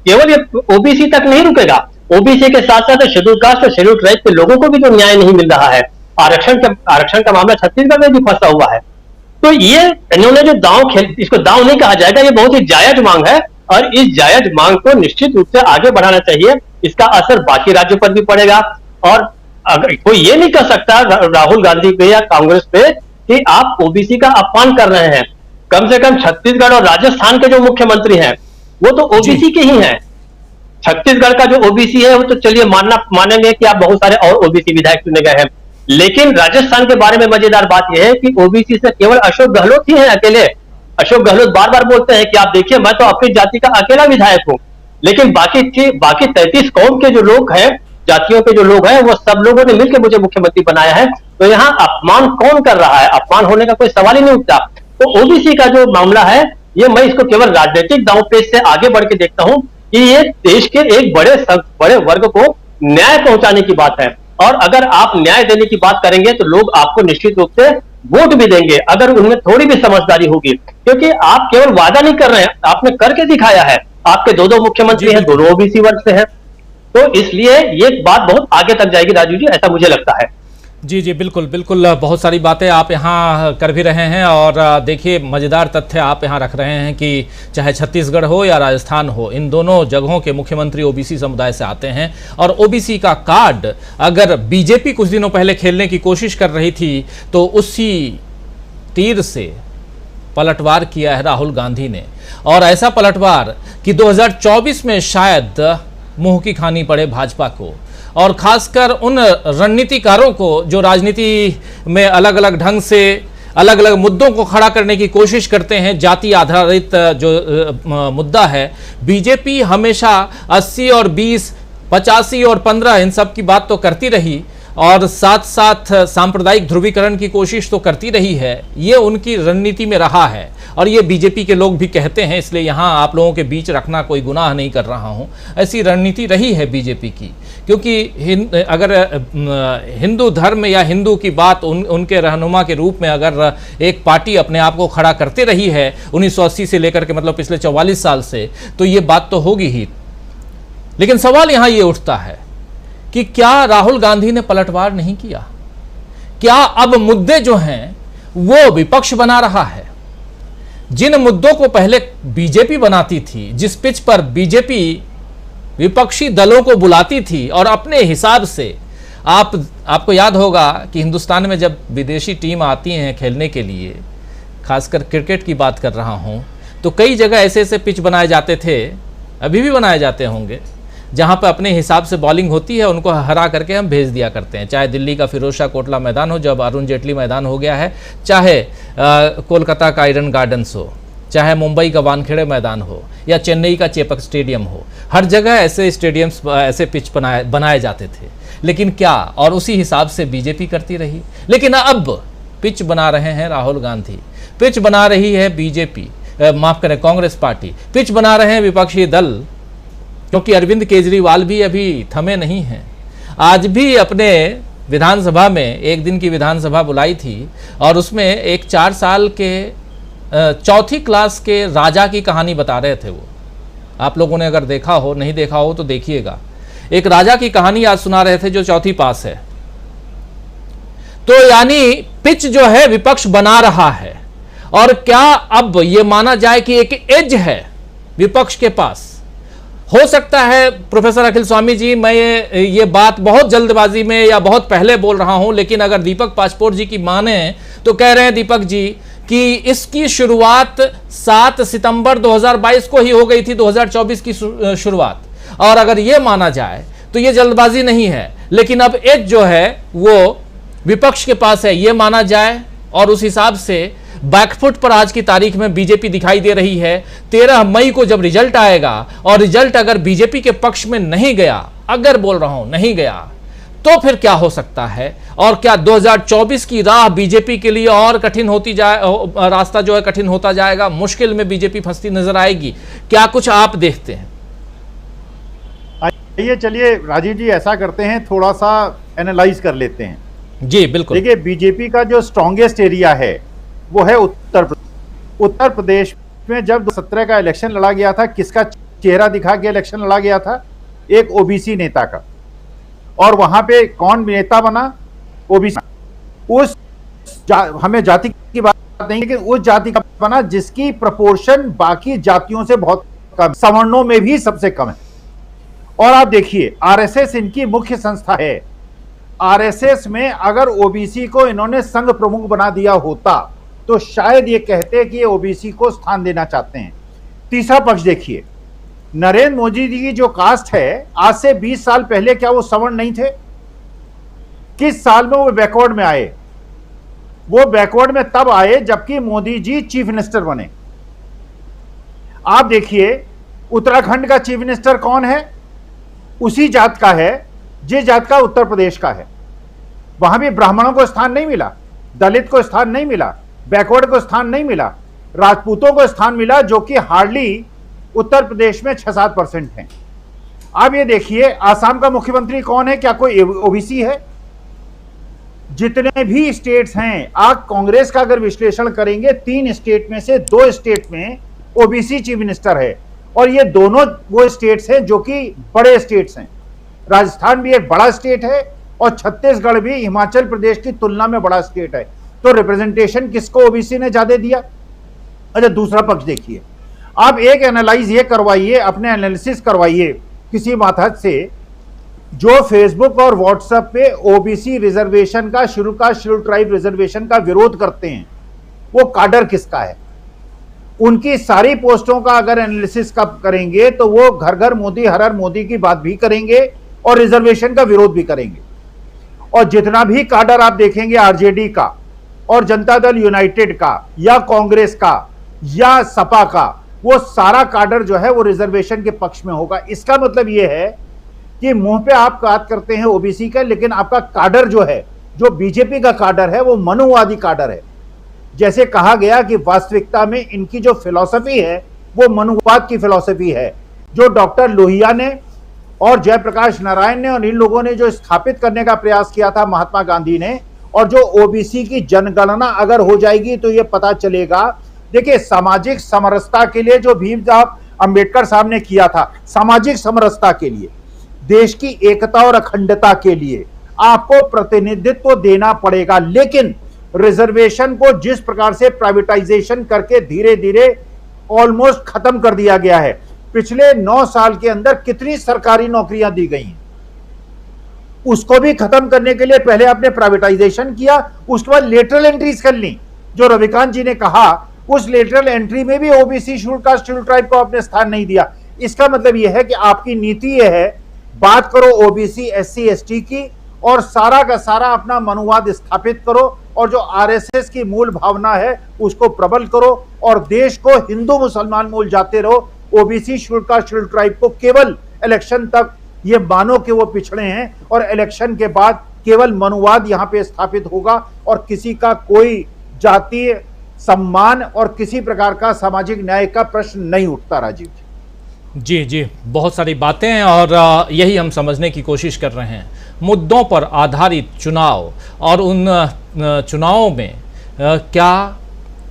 केवल ये ओबीसी तक नहीं रुकेगा, ओबीसी के साथ साथ शेड्यूल कास्ट और शेड्यूल ट्राइब के लोगों को भी जो न्याय नहीं मिल रहा है, आरक्षण का मामला छत्तीसगढ़ में भी फंसा हुआ है। तो ये इन्होंने जो दांव खेल, इसको दांव नहीं कहा जाएगा, ये बहुत ही जायज मांग है, और इस जायज मांग को निश्चित रूप से आगे बढ़ाना चाहिए। इसका असर बाकी राज्यों पर भी पड़ेगा, और अगर कोई ये नहीं कह सकता राहुल गांधी पे या कांग्रेस पे कि आप ओबीसी का अपमान कर रहे हैं। कम से कम छत्तीसगढ़ और राजस्थान के जो मुख्यमंत्री हैं वो तो ओबीसी के ही हैं। छत्तीसगढ़ का जो ओबीसी है वो तो चलिए मानेंगे कि आप बहुत सारे और ओबीसी विधायक चुने गए हैं, लेकिन राजस्थान के बारे में मजेदार बात यह है कि ओबीसी से केवल अशोक गहलोत ही हैं अकेले। अशोक गहलोत बार बार बोलते हैं कि आप देखिए मैं तो अपनी जाति का अकेला विधायक हूं, लेकिन बाकी 33 कौम के जो लोग हैं, जातियों के जो लोग हैं, वो सब लोगों ने मिलकर मुझे मुख्यमंत्री बनाया है। तो यहाँ अपमान कौन कर रहा है? अपमान होने का कोई सवाल ही नहीं उठता। तो ओबीसी का जो मामला है ये मैं इसको केवल राजनीतिक दांवपेच से आगे बढ़ के देखता हूं कि ये देश के एक बड़े वर्ग को न्याय पहुंचाने की बात है, और अगर आप न्याय देने की बात करेंगे तो लोग आपको निश्चित रूप से वोट भी देंगे अगर उनमें थोड़ी भी समझदारी होगी, क्योंकि आप केवल वादा नहीं कर रहे हैं, आपने करके दिखाया है। आपके दो मुख्यमंत्री हैं, दोनों ओबीसी वर्ग से हैं, तो इसलिए ये बात बहुत आगे तक जाएगी राजू जी, ऐसा मुझे लगता है। जी बिल्कुल बिल्कुल, बहुत सारी बातें आप यहाँ कर भी रहे हैं, और देखिए मज़ेदार तथ्य आप यहाँ रख रहे हैं कि चाहे छत्तीसगढ़ हो या राजस्थान हो, इन दोनों जगहों के मुख्यमंत्री ओबीसी समुदाय से आते हैं। और ओबीसी का कार्ड अगर बीजेपी कुछ दिनों पहले खेलने की कोशिश कर रही थी तो उसी तीर से पलटवार किया है राहुल गांधी ने, और ऐसा पलटवार कि 2024 में शायद मुंह की खानी पड़े भाजपा को, और खासकर उन रणनीतिकारों को जो राजनीति में अलग अलग ढंग से अलग अलग मुद्दों को खड़ा करने की कोशिश करते हैं। जाति आधारित जो मुद्दा है, बीजेपी हमेशा 80 और 20, 85 और 15 इन सब की बात तो करती रही, और साथ साथ सांप्रदायिक ध्रुवीकरण की कोशिश तो करती रही है। ये उनकी रणनीति में रहा है, और ये बीजेपी के लोग भी कहते हैं, इसलिए यहाँ आप लोगों के बीच रखना कोई गुनाह नहीं कर रहा हूँ। ऐसी रणनीति रही है बीजेपी की, क्योंकि अगर हिंदू धर्म या हिंदू की बात उनके रहनुमा के रूप में अगर एक पार्टी अपने आप को खड़ा करते रही है 1980 से लेकर के, मतलब पिछले 44 साल से, तो ये बात तो होगी ही। लेकिन सवाल यहाँ ये उठता है कि क्या राहुल गांधी ने पलटवार नहीं किया? क्या अब मुद्दे जो हैं वो विपक्ष बना रहा है? जिन मुद्दों को पहले बीजेपी बनाती थी, जिस पिच पर बीजेपी विपक्षी दलों को बुलाती थी और अपने हिसाब से, आपको याद होगा कि हिंदुस्तान में जब विदेशी टीम आती हैं खेलने के लिए, खासकर क्रिकेट की बात कर रहा हूं, तो कई जगह ऐसे ऐसे पिच बनाए जाते थे, अभी भी बनाए जाते होंगे, जहां पर अपने हिसाब से बॉलिंग होती है, उनको हरा करके हम भेज दिया करते हैं। चाहे दिल्ली का फिरोज शाह कोटला मैदान हो, जब अरुण जेटली मैदान हो गया है, चाहे कोलकाता का ईडन गार्डन्स हो, चाहे मुंबई का वानखेड़े मैदान हो, या चेन्नई का चेपक स्टेडियम हो, हर जगह ऐसे स्टेडियम्स, ऐसे पिच बनाए जाते थे। लेकिन क्या, और उसी हिसाब से बीजेपी करती रही। लेकिन अब पिच बना रहे हैं राहुल गांधी, पिच बना रही है बीजेपी, माफ करें कांग्रेस पार्टी, पिच बना रहे हैं विपक्षी दल, क्योंकि अरविंद केजरीवाल भी अभी थमे नहीं हैं। आज भी अपने विधानसभा में एक दिन की विधानसभा बुलाई थी, और उसमें एक 4 साल के चौथी क्लास के राजा की कहानी बता रहे थे। वो आप लोगों ने अगर देखा हो, नहीं देखा हो तो देखिएगा। एक राजा की कहानी आज सुना रहे थे जो चौथी पास है। तो यानी पिच जो है विपक्ष बना रहा है। और क्या अब ये माना जाए कि एक एज है विपक्ष के पास? हो सकता है प्रोफेसर अखिल स्वामी जी, मैं ये बात बहुत जल्दबाजी में या बहुत पहले बोल रहा हूं, लेकिन अगर दीपक पासपोर्ट जी की माने तो कह रहे हैं दीपक जी कि इसकी शुरुआत 7 सितंबर 2022 को ही हो गई थी, 2024 की शुरुआत। और अगर यह माना जाए तो यह जल्दबाजी नहीं है, लेकिन अब एज जो है वो विपक्ष के पास है, यह माना जाए। और उस हिसाब से बैकफुट पर आज की तारीख में बीजेपी दिखाई दे रही है। 13 मई को जब रिजल्ट आएगा और रिजल्ट अगर बीजेपी के पक्ष में नहीं गया, अगर बोल रहा हूं नहीं गया, तो फिर क्या हो सकता है? और क्या 2024 की राह बीजेपी के लिए और कठिन होती जाए, रास्ता जो है कठिन होता जाएगा, मुश्किल में बीजेपी फंसती नजर आएगी? क्या कुछ आप देखते हैं? आइए चलिए राजीव जी, ऐसा करते हैं, थोड़ा सा एनालाइज कर लेते हैं। जी बिल्कुल। देखिए, बीजेपी का जो स्ट्रॉन्गेस्ट एरिया है वो है उत्तर प्रदेश। उत्तर प्रदेश में जब 2017 का इलेक्शन लड़ा गया था, किसका चेहरा दिखा के इलेक्शन लड़ा गया था? एक ओबीसी नेता का। और वहां पे कौन नेता बना? ओबीसी। हमें जाति की बात नहीं, लेकिन उस जाति का बना जिसकी प्रपोर्शन बाकी जातियों से बहुत कम, सवर्णों में भी सबसे कम है। और आप देखिए, आरएसएस इनकी मुख्य संस्था है। आरएसएस में अगर ओबीसी को इन्होंने संघ प्रमुख बना दिया होता तो शायद ये कहते कि ये ओबीसी को स्थान देना चाहते हैं। तीसरा पक्ष देखिए, नरेंद्र मोदी जी की जो कास्ट है, आज से 20 साल पहले क्या वो सवर्ण नहीं थे? किस साल में वो बैकवर्ड में आए? वो बैकवर्ड में तब आए जबकि मोदी जी चीफ मिनिस्टर बने। आप देखिए, उत्तराखंड का चीफ मिनिस्टर कौन है? उसी जात का है जिस जात का उत्तर प्रदेश का है। वहां भी ब्राह्मणों को स्थान नहीं मिला, दलित को स्थान नहीं मिला, बैकवर्ड को स्थान नहीं मिला, राजपूतों को स्थान मिला, जो कि हार्डली उत्तर प्रदेश में 6-7% हैं। अब ये देखिए, आसाम का मुख्यमंत्री कौन है? क्या कोई ओबीसी है? जितने भी स्टेट्स हैं, आप कांग्रेस का अगर विश्लेषण करेंगे, 3 स्टेट में से 2 स्टेट में ओबीसी चीफ मिनिस्टर है। और ये दोनों वो स्टेट्स हैं जो कि बड़े स्टेट्स हैं। राजस्थान भी एक बड़ा स्टेट है और छत्तीसगढ़ भी हिमाचल प्रदेश की तुलना में बड़ा स्टेट है। तो रिप्रेजेंटेशन किसको ओबीसी ने ज्यादा दिया? अच्छा, दूसरा पक्ष देखिए, आप एक एनालाइज ये करवाइए, अपने एनालिसिस करवाइए किसी माथत से, जो फेसबुक और व्हाट्सएप पे ओबीसी रिजर्वेशन का, शेड्यूल ट्राइब रिजर्वेशन का विरोध करते हैं, वो काडर किसका है? उनकी सारी पोस्टों का अगर एनालिसिस करेंगे तो वो घर घर मोदी, हर हर मोदी की बात भी करेंगे और रिजर्वेशन का विरोध भी करेंगे। और जितना भी काडर आप देखेंगे आरजेडी का और जनता दल यूनाइटेड का या कांग्रेस का या सपा का, वो सारा काडर जो है वो रिजर्वेशन के पक्ष में होगा। इसका मतलब ये है कि मुंह पे आप बात करते हैं ओबीसी का, लेकिन आपका काडर जो है, जो बीजेपी का काडर है, वो मनुवादी काडर है। जैसे कहा गया कि वास्तविकता में इनकी जो फिलॉसफी है वो मनुवाद की फिलॉसफी है, जो डॉक्टर लोहिया ने और जयप्रकाश नारायण ने और इन लोगों ने जो स्थापित करने का प्रयास किया था, महात्मा गांधी ने। और जो ओबीसी की जनगणना अगर हो जाएगी तो ये पता चलेगा। देखिए, सामाजिक समरसता के लिए जो भीमराव अंबेडकर साहब ने किया था, सामाजिक समरसता के लिए, देश की एकता और अखंडता के लिए आपको प्रतिनिधित्व देना पड़ेगा। लेकिन रिजर्वेशन को जिस प्रकार से प्राइवेटाइजेशन करके धीरे धीरे ऑलमोस्ट खत्म कर दिया गया है, पिछले 9 साल के अंदर कितनी सरकारी नौकरियां दी गई हैं, उसको भी खत्म करने के लिए पहले आपने प्राइवेटाइजेशन किया, उसके बाद लेटरल एंट्रीज कर ली। जो रविकांत जी ने कहा, उस लेटरल एंट्री में भी OBC, schedule caste, schedule tribe को आपने स्थान नहीं दिया। इसका मतलब यह है कि आपकी नीति यह है, बात करो ओबीसी, एससी, एसटी की, और सारा का सारा अपना मनुवाद स्थापित करो, और जो आरएसएस की मूल भावना है उसको प्रबल करो, और देश को हिंदू मुसलमान मूल जाते रहो। OBC, schedule caste, schedule tribe को केवल इलेक्शन तक ये मानो कि वो पिछड़े हैं, और इलेक्शन के बाद केवल मनुवाद यहां पे स्थापित होगा, और किसी का कोई जातीय सम्मान और किसी प्रकार का सामाजिक न्याय का प्रश्न नहीं उठता। राजीव जी जी, बहुत सारी बातें हैं और यही हम समझने की कोशिश कर रहे हैं। मुद्दों पर आधारित चुनाव, और उन चुनावों में क्या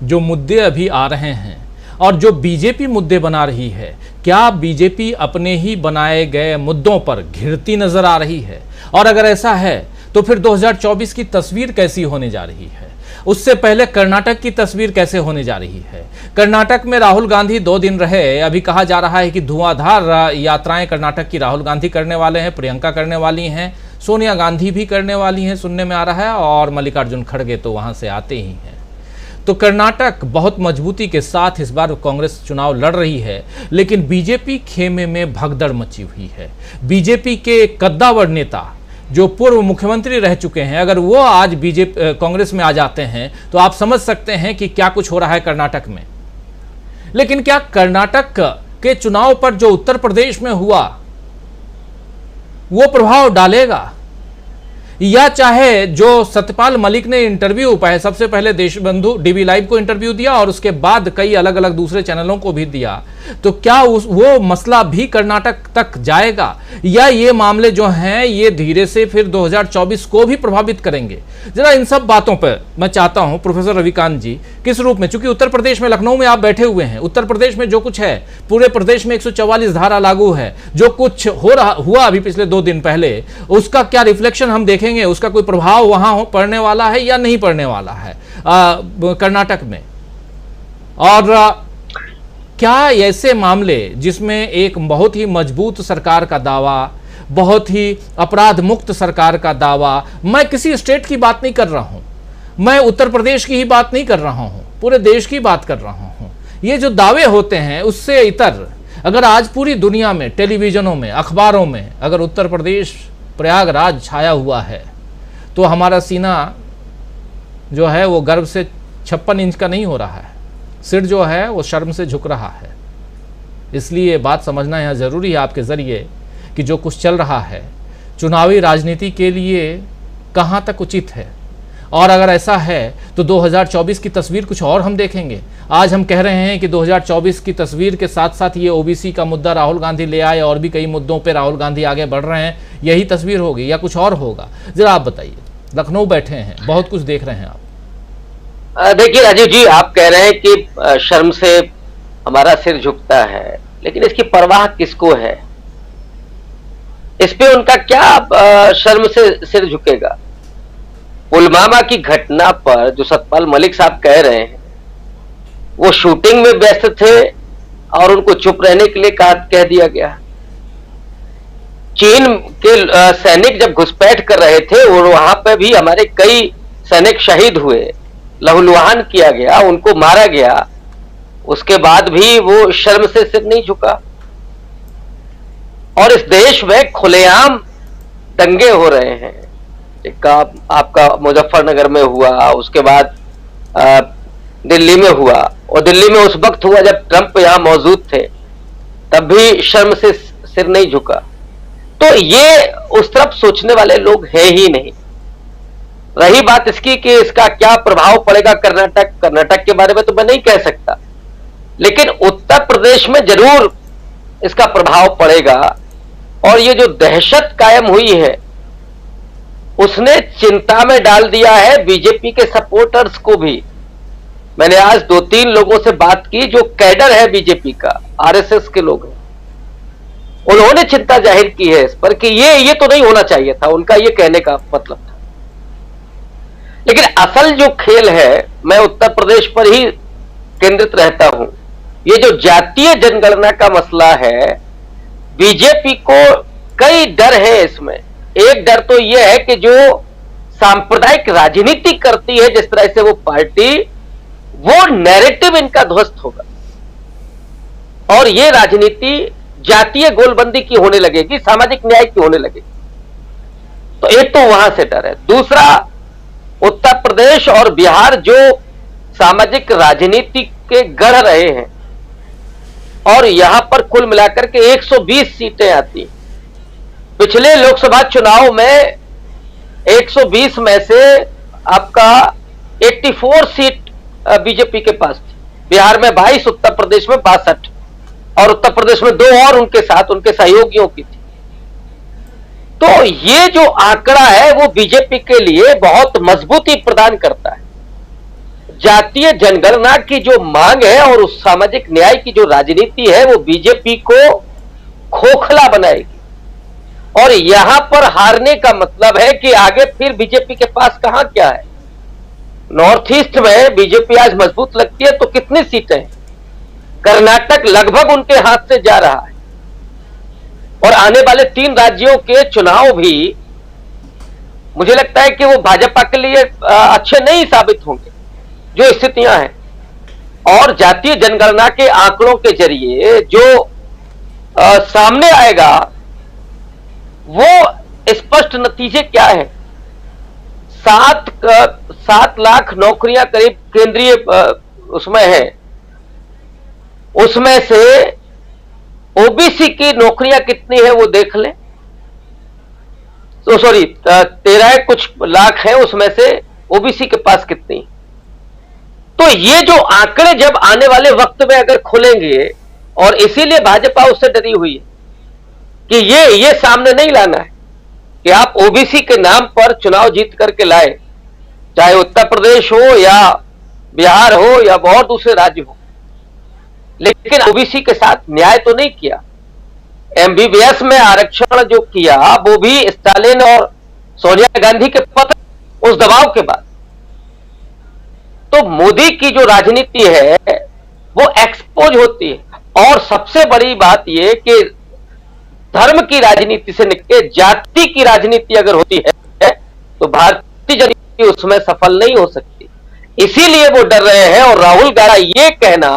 जो मुद्दे अभी आ रहे हैं और जो बीजेपी मुद्दे बना रही है, क्या बीजेपी अपने ही बनाए गए मुद्दों पर घिरती नजर आ रही है? और अगर ऐसा है तो फिर 2024 की तस्वीर कैसी होने जा रही है? उससे पहले कर्नाटक की तस्वीर कैसे होने जा रही है? कर्नाटक में राहुल गांधी 2 दिन रहे। अभी कहा जा रहा है कि धुआंधार यात्राएं कर्नाटक की राहुल गांधी करने वाले हैं, प्रियंका करने वाली हैं, सोनिया गांधी भी करने वाली हैं, सुनने में आ रहा है, और मल्लिकार्जुन खड़गे तो वहां से आते ही हैं। तो कर्नाटक बहुत मजबूती के साथ इस बार कांग्रेस चुनाव लड़ रही है, लेकिन बीजेपी खेमे में भगदड़ मची हुई है। बीजेपी के कद्दावर नेता जो पूर्व मुख्यमंत्री रह चुके हैं, अगर वो आज बीजेपी कांग्रेस में आ जाते हैं तो आप समझ सकते हैं कि क्या कुछ हो रहा है कर्नाटक में। लेकिन क्या कर्नाटक के चुनाव पर जो उत्तर प्रदेश में हुआ वो प्रभाव डालेगा, या चाहे जो सत्यपाल मलिक ने इंटरव्यू सबसे पहले देशबंधु डीवी लाइव को इंटरव्यू दिया और उसके बाद कई अलग अलग दूसरे चैनलों को भी दिया, तो क्या वो मसला भी कर्नाटक तक जाएगा, या ये मामले जो हैं ये धीरे से फिर 2024 को भी प्रभावित करेंगे? जरा इन सब बातों पर मैं चाहता हूं प्रोफेसर रविकांत जी किस रूप में, चूंकि उत्तर प्रदेश में लखनऊ में आप बैठे हुए हैं, उत्तर प्रदेश में जो कुछ है, पूरे प्रदेश में 144 धारा लागू है, जो कुछ हुआ अभी पिछले 2 दिन पहले, उसका क्या रिफ्लेक्शन हम देखेंगे, उसका कोई प्रभाव वहां पड़ने वाला है या नहीं पड़ने वाला है कर्नाटक में? और क्या ऐसे मामले जिसमें एक बहुत ही मजबूत सरकार का दावा, बहुत ही अपराध मुक्त सरकार का दावा, मैं किसी स्टेट की बात नहीं कर रहा हूं, मैं उत्तर प्रदेश की ही बात नहीं कर रहा हूं, पूरे देश की बात कर रहा हूं, ये जो दावे होते हैं उससे इतर अगर आज पूरी दुनिया में टेलीविजनों में अखबारों में अगर उत्तर प्रदेश प्रयागराज छाया हुआ है तो हमारा सीना जो है वो गर्व से 56 इंच का नहीं हो रहा है, सिर जो है वो शर्म से झुक रहा है। इसलिए बात समझना यहाँ ज़रूरी है आपके ज़रिए कि जो कुछ चल रहा है चुनावी राजनीति के लिए कहाँ तक उचित है, और अगर ऐसा है तो 2024 की तस्वीर कुछ और हम देखेंगे। आज हम कह रहे हैं कि 2024 की तस्वीर के साथ साथ ये ओबीसी का मुद्दा राहुल गांधी ले आए और भी कई मुद्दों पे राहुल गांधी आगे बढ़ रहे हैं, यही तस्वीर होगी या कुछ और होगा? जरा आप बताइए, लखनऊ बैठे हैं, बहुत कुछ देख रहे हैं आप। देखिए राजीव जी, आप कह रहे हैं कि शर्म से हमारा सिर झुकता है, लेकिन इसकी परवाह किसको है? इस पे उनका क्या शर्म से सिर झुकेगा? पुलवामा की घटना पर जो सतपाल मलिक साहब कह रहे हैं, वो शूटिंग में व्यस्त थे और उनको चुप रहने के लिए कह दिया गया। चीन के सैनिक जब घुसपैठ कर रहे थे और वहां पे भी हमारे कई सैनिक शहीद हुए, लहूलुहान किया गया, उनको मारा गया, उसके बाद भी वो शर्म से सिर नहीं झुका। और इस देश में खुलेआम दंगे हो रहे हैं, एक आपका मुजफ्फरनगर में हुआ, उसके बाद दिल्ली में हुआ, और दिल्ली में उस वक्त हुआ जब ट्रंप यहां मौजूद थे, तब भी शर्म से सिर नहीं झुका। तो ये उस तरफ सोचने वाले लोग हैं ही नहीं। रही बात इसकी कि इसका क्या प्रभाव पड़ेगा कर्नाटक के बारे में तो मैं नहीं कह सकता, लेकिन उत्तर प्रदेश में जरूर इसका प्रभाव पड़ेगा। और ये जो दहशत कायम हुई है उसने चिंता में डाल दिया है बीजेपी के सपोर्टर्स को भी। मैंने आज 2-3 लोगों से बात की जो कैडर है बीजेपी का, आरएसएस के लोग हैं, उन्होंने चिंता जाहिर की है इस पर कि ये तो नहीं होना चाहिए था, उनका ये कहने का मतलब था। लेकिन असल जो खेल है, मैं उत्तर प्रदेश पर ही केंद्रित रहता हूं। ये जो जातीय जनगणना का मसला है, बीजेपी को कई डर है इसमें। एक डर तो यह है कि जो सांप्रदायिक राजनीति करती है जिस तरह से वो पार्टी, वो नैरेटिव इनका ध्वस्त होगा और ये राजनीति जातीय गोलबंदी की होने लगेगी, सामाजिक न्याय की होने लगेगी। तो एक तो वहां से डर है। दूसरा, उत्तर प्रदेश और बिहार जो सामाजिक राजनीति के गढ़ रहे हैं और यहां पर कुल मिलाकर के 120 सीटें आती। पिछले लोकसभा चुनाव में 120 में से आपका 84 सीट बीजेपी के पास थी। बिहार में 22, उत्तर प्रदेश में 62 और उत्तर प्रदेश में 2 और उनके साथ उनके सहयोगियों की थी। तो ये जो आंकड़ा है वो बीजेपी के लिए बहुत मजबूती प्रदान करता है। जातीय जनगणना की जो मांग है और उस सामाजिक न्याय की जो राजनीति है वो बीजेपी को खोखला बनाएगी। और यहां पर हारने का मतलब है कि आगे फिर बीजेपी के पास कहां क्या है। नॉर्थ ईस्ट में बीजेपी आज मजबूत लगती है तो कितनी सीटें हैं? कर्नाटक लगभग उनके हाथ से जा रहा है और आने वाले 3 राज्यों के चुनाव भी मुझे लगता है कि वो भाजपा के लिए अच्छे नहीं साबित होंगे। जो स्थितियां हैं, और जातीय जनगणना के आंकड़ों के जरिए जो सामने आएगा वो स्पष्ट नतीजे क्या है। 7 लाख नौकरियां करीब केंद्रीय उसमें है, उसमें से ओबीसी की नौकरियां कितनी है वो देख लें। तो सॉरी 13 कुछ लाख है, उसमें से ओबीसी के पास कितनी। तो ये जो आंकड़े जब आने वाले वक्त में अगर खुलेंगे, और इसीलिए भाजपा उससे डरी हुई है कि ये सामने नहीं लाना है कि आप ओबीसी के नाम पर चुनाव जीत करके लाए, चाहे उत्तर प्रदेश हो या बिहार हो या और दूसरे राज्य हो, लेकिन ओबीसी के साथ न्याय तो नहीं किया। एमबीबीएस में आरक्षण जो किया वो भी स्टालिन और सोनिया गांधी के पत्र, उस दबाव के बाद। तो मोदी की जो राजनीति है वो एक्सपोज होती है। और सबसे बड़ी बात यह कि धर्म की राजनीति से निकल जाति की राजनीति अगर होती है तो भारतीय जनता पार्टी उसमें सफल नहीं हो सकती। इसीलिए वो डर रहे हैं। और राहुल गांधी ये कहना,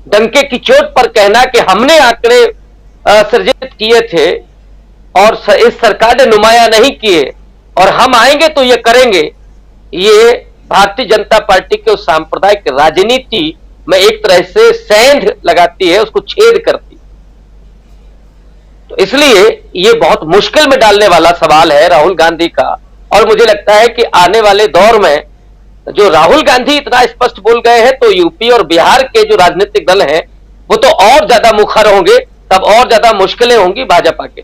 डंके की चोट पर कहना कि हमने आंकड़े सृजित किए थे और इस सरकार ने नुमाया नहीं किए और हम आएंगे तो ये करेंगे, ये भारतीय जनता पार्टी के उस सांप्रदायिक राजनीति में एक तरह से सेंध लगाती है, उसको छेद करती। तो इसलिए ये बहुत मुश्किल में डालने वाला सवाल है राहुल गांधी का। और मुझे लगता है कि आने वाले दौर में जो राहुल गांधी इतना स्पष्ट बोल गए हैं, तो यूपी और बिहार के जो राजनीतिक दल हैं वो तो और ज्यादा मुखर होंगे, तब और ज्यादा मुश्किलें होंगी भाजपा के।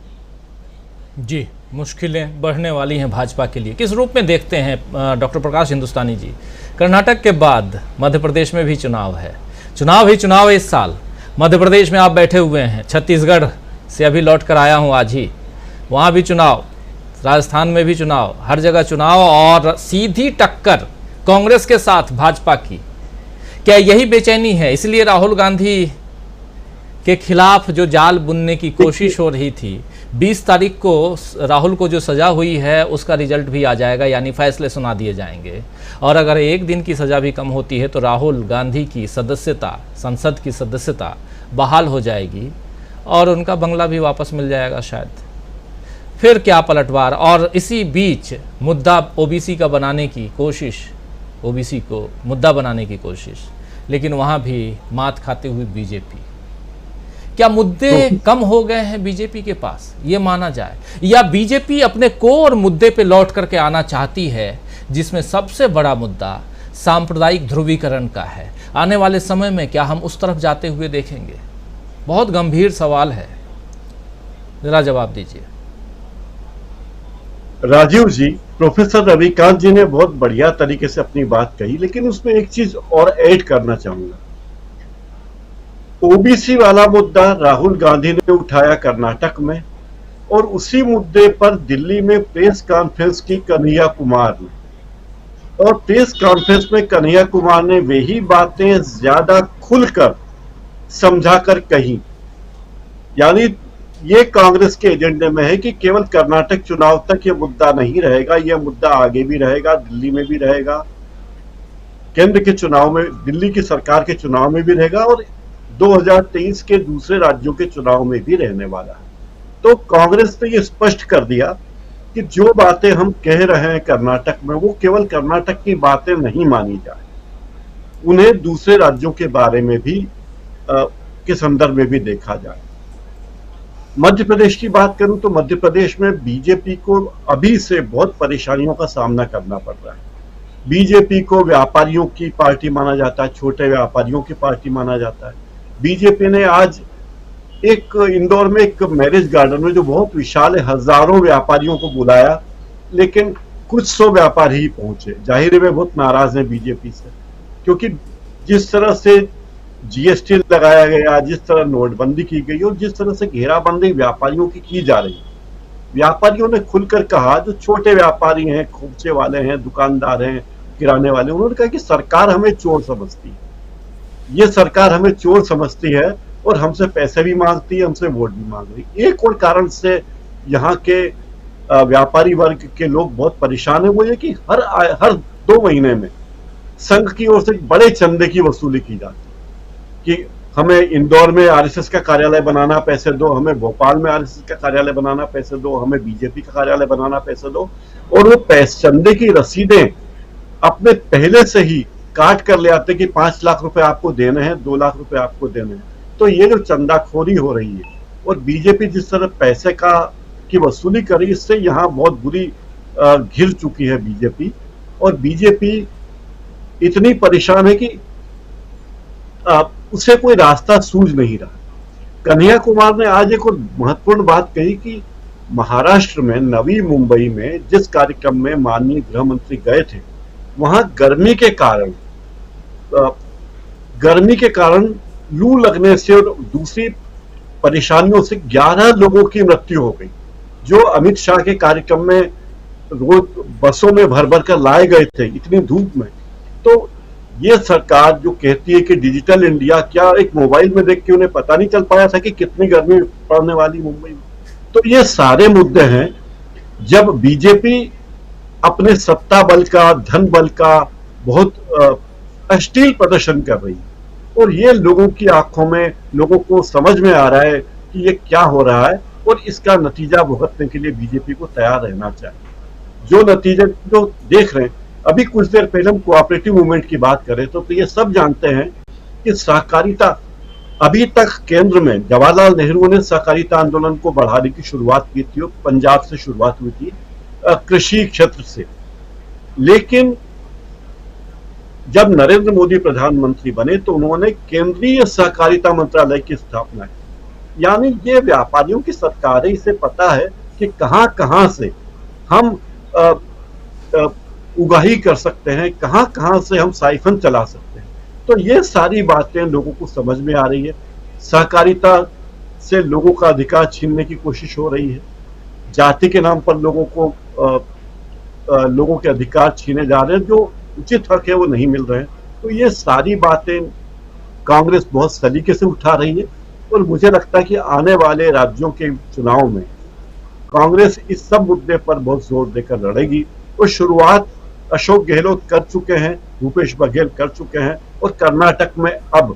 जी, मुश्किलें बढ़ने वाली हैं भाजपा के लिए। किस रूप में देखते हैं डॉक्टर प्रकाश हिंदुस्तानी जी? कर्नाटक के बाद मध्य प्रदेश में भी चुनाव है, चुनाव ही चुनाव है इस साल। मध्य प्रदेश में आप बैठे हुए हैं, छत्तीसगढ़ से अभी लौट कर आया हूँ आज ही, वहाँ भी चुनाव, राजस्थान में भी चुनाव, हर जगह चुनाव और सीधी टक्कर कांग्रेस के साथ भाजपा की। क्या यही बेचैनी है? इसलिए राहुल गांधी के खिलाफ जो जाल बुनने की कोशिश हो रही थी, 20 तारीख को राहुल को जो सज़ा हुई है उसका रिजल्ट भी आ जाएगा, यानी फैसले सुना दिए जाएंगे। और अगर एक दिन की सज़ा भी कम होती है तो राहुल गांधी की सदस्यता, संसद की सदस्यता बहाल हो जाएगी और उनका बंगला भी वापस मिल जाएगा शायद। फिर क्या पलटवार। और इसी बीच मुद्दा ओबीसी का बनाने की कोशिश, ओबीसी को मुद्दा बनाने की कोशिश, लेकिन वहाँ भी मात खाते हुए बीजेपी। क्या मुद्दे कम हो गए हैं बीजेपी के पास, ये माना जाए, या बीजेपी अपने कोर मुद्दे पे लौट करके आना चाहती है, जिसमें सबसे बड़ा मुद्दा सांप्रदायिक ध्रुवीकरण का है? आने वाले समय में क्या हम उस तरफ जाते हुए देखेंगे? बहुत गंभीर सवाल है, जरा जवाब दीजिए। राजीव जी, प्रोफेसर रविकांत जी ने बहुत बढ़िया तरीके से अपनी बात कही, लेकिन उसमें एक चीज और ऐड करना चाहूंगा। ओबीसी वाला मुद्दा राहुल गांधी ने उठाया कर्नाटक में, और उसी मुद्दे पर दिल्ली में प्रेस कॉन्फ्रेंस की कन्हैया कुमार ने, और प्रेस कॉन्फ्रेंस में कन्हैया कुमार ने वही बातें ज्यादा खुलकर समझाकर कही। यानी ये कांग्रेस के एजेंडे में है कि केवल कर्नाटक चुनाव तक ये मुद्दा नहीं रहेगा, ये मुद्दा आगे भी रहेगा, दिल्ली में भी रहेगा, केंद्र के चुनाव में, दिल्ली की सरकार के चुनाव में भी रहेगा, और 2023 के दूसरे राज्यों के चुनाव में भी रहने वाला है। तो कांग्रेस ने ये स्पष्ट कर दिया कि जो बातें हम कह रहे हैं कर्नाटक में, वो केवल कर्नाटक की बातें नहीं मानी जाए, उन्हें दूसरे राज्यों के बारे में भी के संदर्भ में भी देखा जाए। मध्य प्रदेश की बात करूं तो मध्य प्रदेश में बीजेपी को अभी से बहुत परेशानियों का सामना करना पड़ रहा है। बीजेपी को व्यापारियों की पार्टी माना जाता है, छोटे व्यापारियों की पार्टी माना जाता है। बीजेपी ने आज एक इंदौर में एक मैरिज गार्डन में, जो बहुत विशाल है, हजारों व्यापारियों को बुलाया, लेकिन कुछ 100 व्यापारी ही पहुंचे। जाहिर है वे बहुत नाराज हैं बीजेपी से, क्योंकि जिस तरह से जीएसटी लगाया गया, जिस तरह नोटबंदी की गई और जिस तरह से घेराबंदी व्यापारियों की जा रही है, व्यापारियों ने खुलकर कहा, जो छोटे व्यापारी हैं, खोपचे वाले हैं, दुकानदार हैं, किराने वाले, उन्होंने कहा कि सरकार हमें चोर समझती है, ये सरकार हमें चोर समझती है और हमसे पैसे भी मांगती है, हमसे वोट भी मांग रही है। एक और कारण से यहाँ के व्यापारी वर्ग के लोग बहुत परेशान है, वो ये कि हर 2 महीने में संघ की ओर से बड़े चंदे की वसूली की जाती कि हमें इंदौर में आरएसएस का कार्यालय बनाना पैसे दो, हमें भोपाल में आरएसएस का कार्यालय बनाना पैसे दो, हमें बीजेपी का कार्यालय बनाना पैसे दो, और वो चंदे की रसीदें अपने पहले से ही काट कर ले आते कि 5 लाख रुपए आपको देने हैं, 2 लाख रुपए आपको देने हैं। तो ये जो चंदाखोरी हो रही है और बीजेपी जिस तरह पैसे की वसूली कर रही है, इससे यहाँ बहुत बुरी घिर चुकी है बीजेपी। और बीजेपी इतनी परेशान है कि उसे कोई रास्ता सूझ नहीं रहा। कन्हैया कुमार ने आज एक और महत्वपूर्ण बात कही कि महाराष्ट्र में नवी मुंबई में जिस कार्यक्रम में माननीय गृह मंत्री गए थे, वहां गर्मी के कारण लू लगने से और दूसरी परेशानियों से 11 लोगों की मृत्यु हो गई, जो अमित शाह के कार्यक्रम में रोज बसों में भर भर कर लाए गए थे इतनी धूप में। तो ये सरकार जो कहती है कि डिजिटल इंडिया, क्या एक मोबाइल में देख के उन्हें पता नहीं चल पाया था कि कितनी गर्मी पड़ने वाली मुंबई में? तो ये सारे मुद्दे हैं। जब बीजेपी अपने सत्ता बल का, धन बल का बहुत अश्लील प्रदर्शन कर रही है और ये लोगों की आंखों में, लोगों को समझ में आ रहा है कि ये क्या हो रहा है और इसका नतीजा भुगतने के लिए बीजेपी को तैयार रहना चाहिए। जो नतीजे जो देख रहे हैं, अभी कुछ देर पहले हम कोऑपरेटिव मूवमेंट की बात करें तो ये सब जानते हैं कि सहकारिता, अभी तक केंद्र में जवाहरलाल नेहरू ने सहकारिता आंदोलन को बढ़ाने की शुरुआत की थी, पंजाब से शुरुआत हुई थी, कृषि क्षेत्र से। लेकिन जब नरेंद्र मोदी प्रधानमंत्री बने तो उन्होंने केंद्रीय सहकारिता मंत्रालय की स्थापना की। यानी ये व्यापारियों की सरकार है, इसे पता है कि कहां कहां से हम उगाही कर सकते हैं, कहां कहां से हम साइफन चला सकते हैं। तो ये सारी बातें लोगों को समझ में आ रही है। सहकारिता से लोगों का अधिकार छीनने की कोशिश हो रही है, जाति के नाम पर लोगों के अधिकार छीने जा रहे हैं, जो उचित हक है वो नहीं मिल रहे हैं। तो ये सारी बातें कांग्रेस बहुत सलीके से उठा रही है और मुझे लगता है कि आने वाले राज्यों के चुनाव में कांग्रेस इस सब मुद्दे पर बहुत जोर देकर लड़ेगी। और शुरुआत अशोक गहलोत कर चुके हैं, भूपेश बघेल कर चुके हैं, और कर्नाटक में अब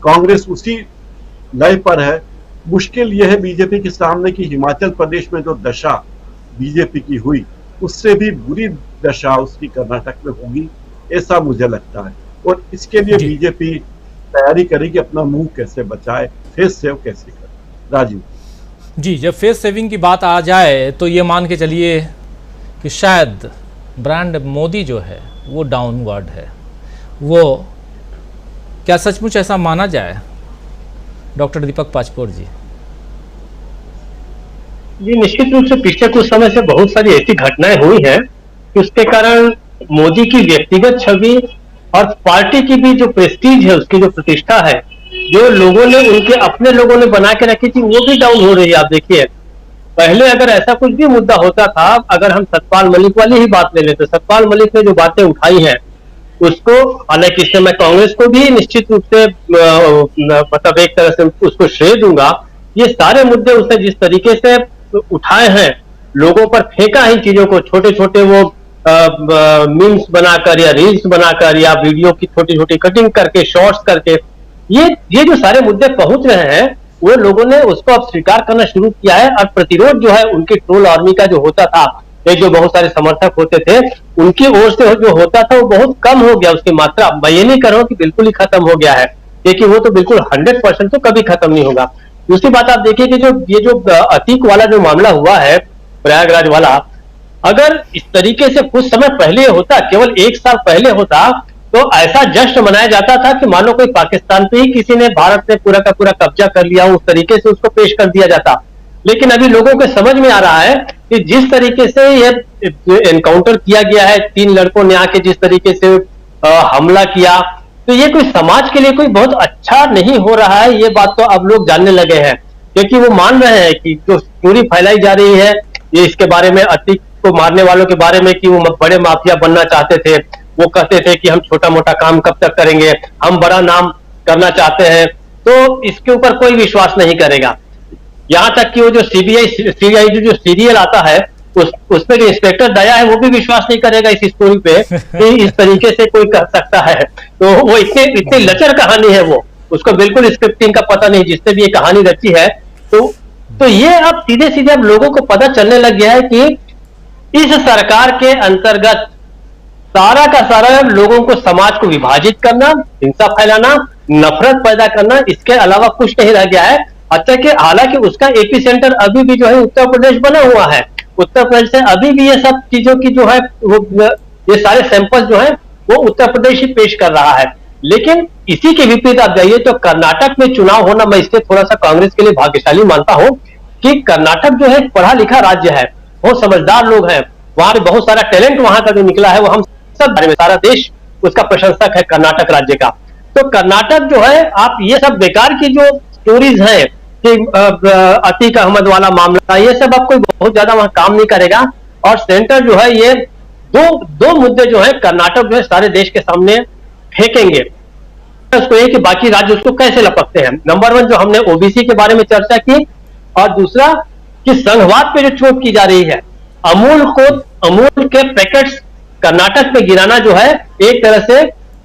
कांग्रेस उसी लय पर है। मुश्किल यह है बीजेपी के सामने कि हिमाचल प्रदेश में जो दशा बीजेपी की हुई, उससे भी बुरी दशा उसकी कर्नाटक में होगी, ऐसा मुझे लगता है। और इसके लिए बीजेपी तैयारी करेगी, अपना मुंह कैसे बचाए, फेस सेव कैसे करे। राजीव जी, जब फेस सेविंग की बात आ जाए तो ये मान के चलिए कि शायद ब्रांड मोदी जो है वो डाउनवर्ड है। वो क्या सचमुच ऐसा माना जाए? डॉक्टर दीपक पाचपोर जी। जी, निश्चित रूप से पिछले कुछ समय से बहुत सारी ऐसी घटनाएं हुई हैं कि उसके कारण मोदी की व्यक्तिगत छवि और पार्टी की भी जो प्रेस्टीज है, उसकी जो प्रतिष्ठा है, जो लोगों ने, उनके अपने लोगों ने बना के रखी थी, वो भी डाउन हो रही है। आप देखिए, पहले अगर ऐसा कुछ भी मुद्दा होता था, अगर हम सतपाल मलिक वाली ही बात ले लेते, सतपाल मलिक ने जो बातें उठाई हैं उसको, हालांकि इससे मैं कांग्रेस को भी निश्चित रूप से मतलब एक तरह से उसको श्रेय दूंगा। ये सारे मुद्दे उसने जिस तरीके से उठाए हैं, लोगों पर फेंका इन चीजों को, छोटे छोटे वो मीम्स बनाकर या रील्स बनाकर या वीडियो की छोटी छोटी कटिंग करके, शॉर्ट्स करके, ये जो सारे मुद्दे पहुंच रहे हैं, वो लोगों ने उसको अब स्वीकार करना शुरू किया है। और प्रतिरोध जो है उनकी ट्रोल आर्मी का जो होता था, ये जो बहुत सारे समर्थक होते थे, उनकी ओर से जो होता था वो बहुत कम हो गया, उसकी मात्रा। मैं ये नहीं कर रहा हूं कि बिल्कुल ही खत्म हो गया है, क्योंकि वो तो बिल्कुल 100% तो कभी खत्म नहीं होगा। दूसरी बात आप देखिए कि ये जो अतीक वाला जो मामला हुआ है, प्रयागराज वाला, अगर इस तरीके से कुछ समय पहले होता, केवल 1 साल पहले होता, तो ऐसा जश्न मनाया जाता था कि मानो कोई पाकिस्तान पे ही किसी ने, भारत ने पूरा का पूरा कब्जा कर लिया, उस तरीके से उसको पेश कर दिया जाता। लेकिन अभी लोगों को समझ में आ रहा है कि जिस तरीके से ये एनकाउंटर किया गया है, 3 लड़कों ने आके जिस तरीके से हमला किया, तो ये कोई समाज के लिए कोई बहुत अच्छा नहीं हो रहा है। ये बात तो अब लोग जानने लगे हैं, क्योंकि वो मान रहे हैं कि जो स्टोरी फैलाई जा रही है ये इसके बारे में, अतीक को मारने वालों के बारे में, कि वो बड़े माफिया बनना चाहते थे, वो कहते थे कि हम छोटा मोटा काम कब तक करेंगे, हम बड़ा नाम करना चाहते हैं, तो इसके ऊपर कोई विश्वास नहीं करेगा। यहां तक कि वो जो सीबीआई जो सीरियल आता है उस पे जो इंस्पेक्टर दया है वो भी विश्वास नहीं करेगा इस स्टोरी पे कि इस तरीके से कोई कर सकता है। तो वो इतनी लचर कहानी है, वो उसको बिल्कुल स्क्रिप्टिंग का पता नहीं जिसने भी ये कहानी रची है। तो ये अब सीधे सीधे अब लोगों को पता चलने लग गया है कि इस सरकार के अंतर्गत सारा का सारा लोगों को, समाज को विभाजित करना, हिंसा फैलाना, नफरत पैदा करना, इसके अलावा कुछ नहीं रह गया है। अच्छा कि हालांकि उसका एपी सेंटर अभी भी जो है उत्तर प्रदेश बना हुआ है, उत्तर प्रदेश से अभी भी ये सब चीजों की जो है वो ये सारे सैंपल जो है वो उत्तर प्रदेश ही पेश कर रहा है। लेकिन इसी के विपरीत आप जाइए तो कर्नाटक में चुनाव होना, मैं इससे थोड़ा सा कांग्रेस के लिए भाग्यशाली मानता हूं कि कर्नाटक जो है पढ़ा लिखा राज्य है, बहुत समझदार लोग हैं, वहां पे बहुत सारा टैलेंट वहां का जो निकला है वो हम सब बारे में, सारा देश उसका प्रशंसक है कर्नाटक राज्य का। तो कर्नाटक जो है, आप ये सब बेकार की जो स्टोरीज हैं कि अतीक अहमद वाला मामला, ये सब आपको बहुत ज्यादा वहां काम नहीं करेगा। और सेंटर जो है ये दो मुद्दे जो है कर्नाटक जो है सारे देश के सामने फेंकेंगे। उसको ये कि बाकी राज्य उसको कैसे लपकते हैं। नंबर 1 जो हमने ओबीसी के बारे में चर्चा की, और दूसरा कि संघवाद पे जो चोट की जा रही है, अमूल के पैकेट्स कर्नाटक में गिराना जो है एक तरह से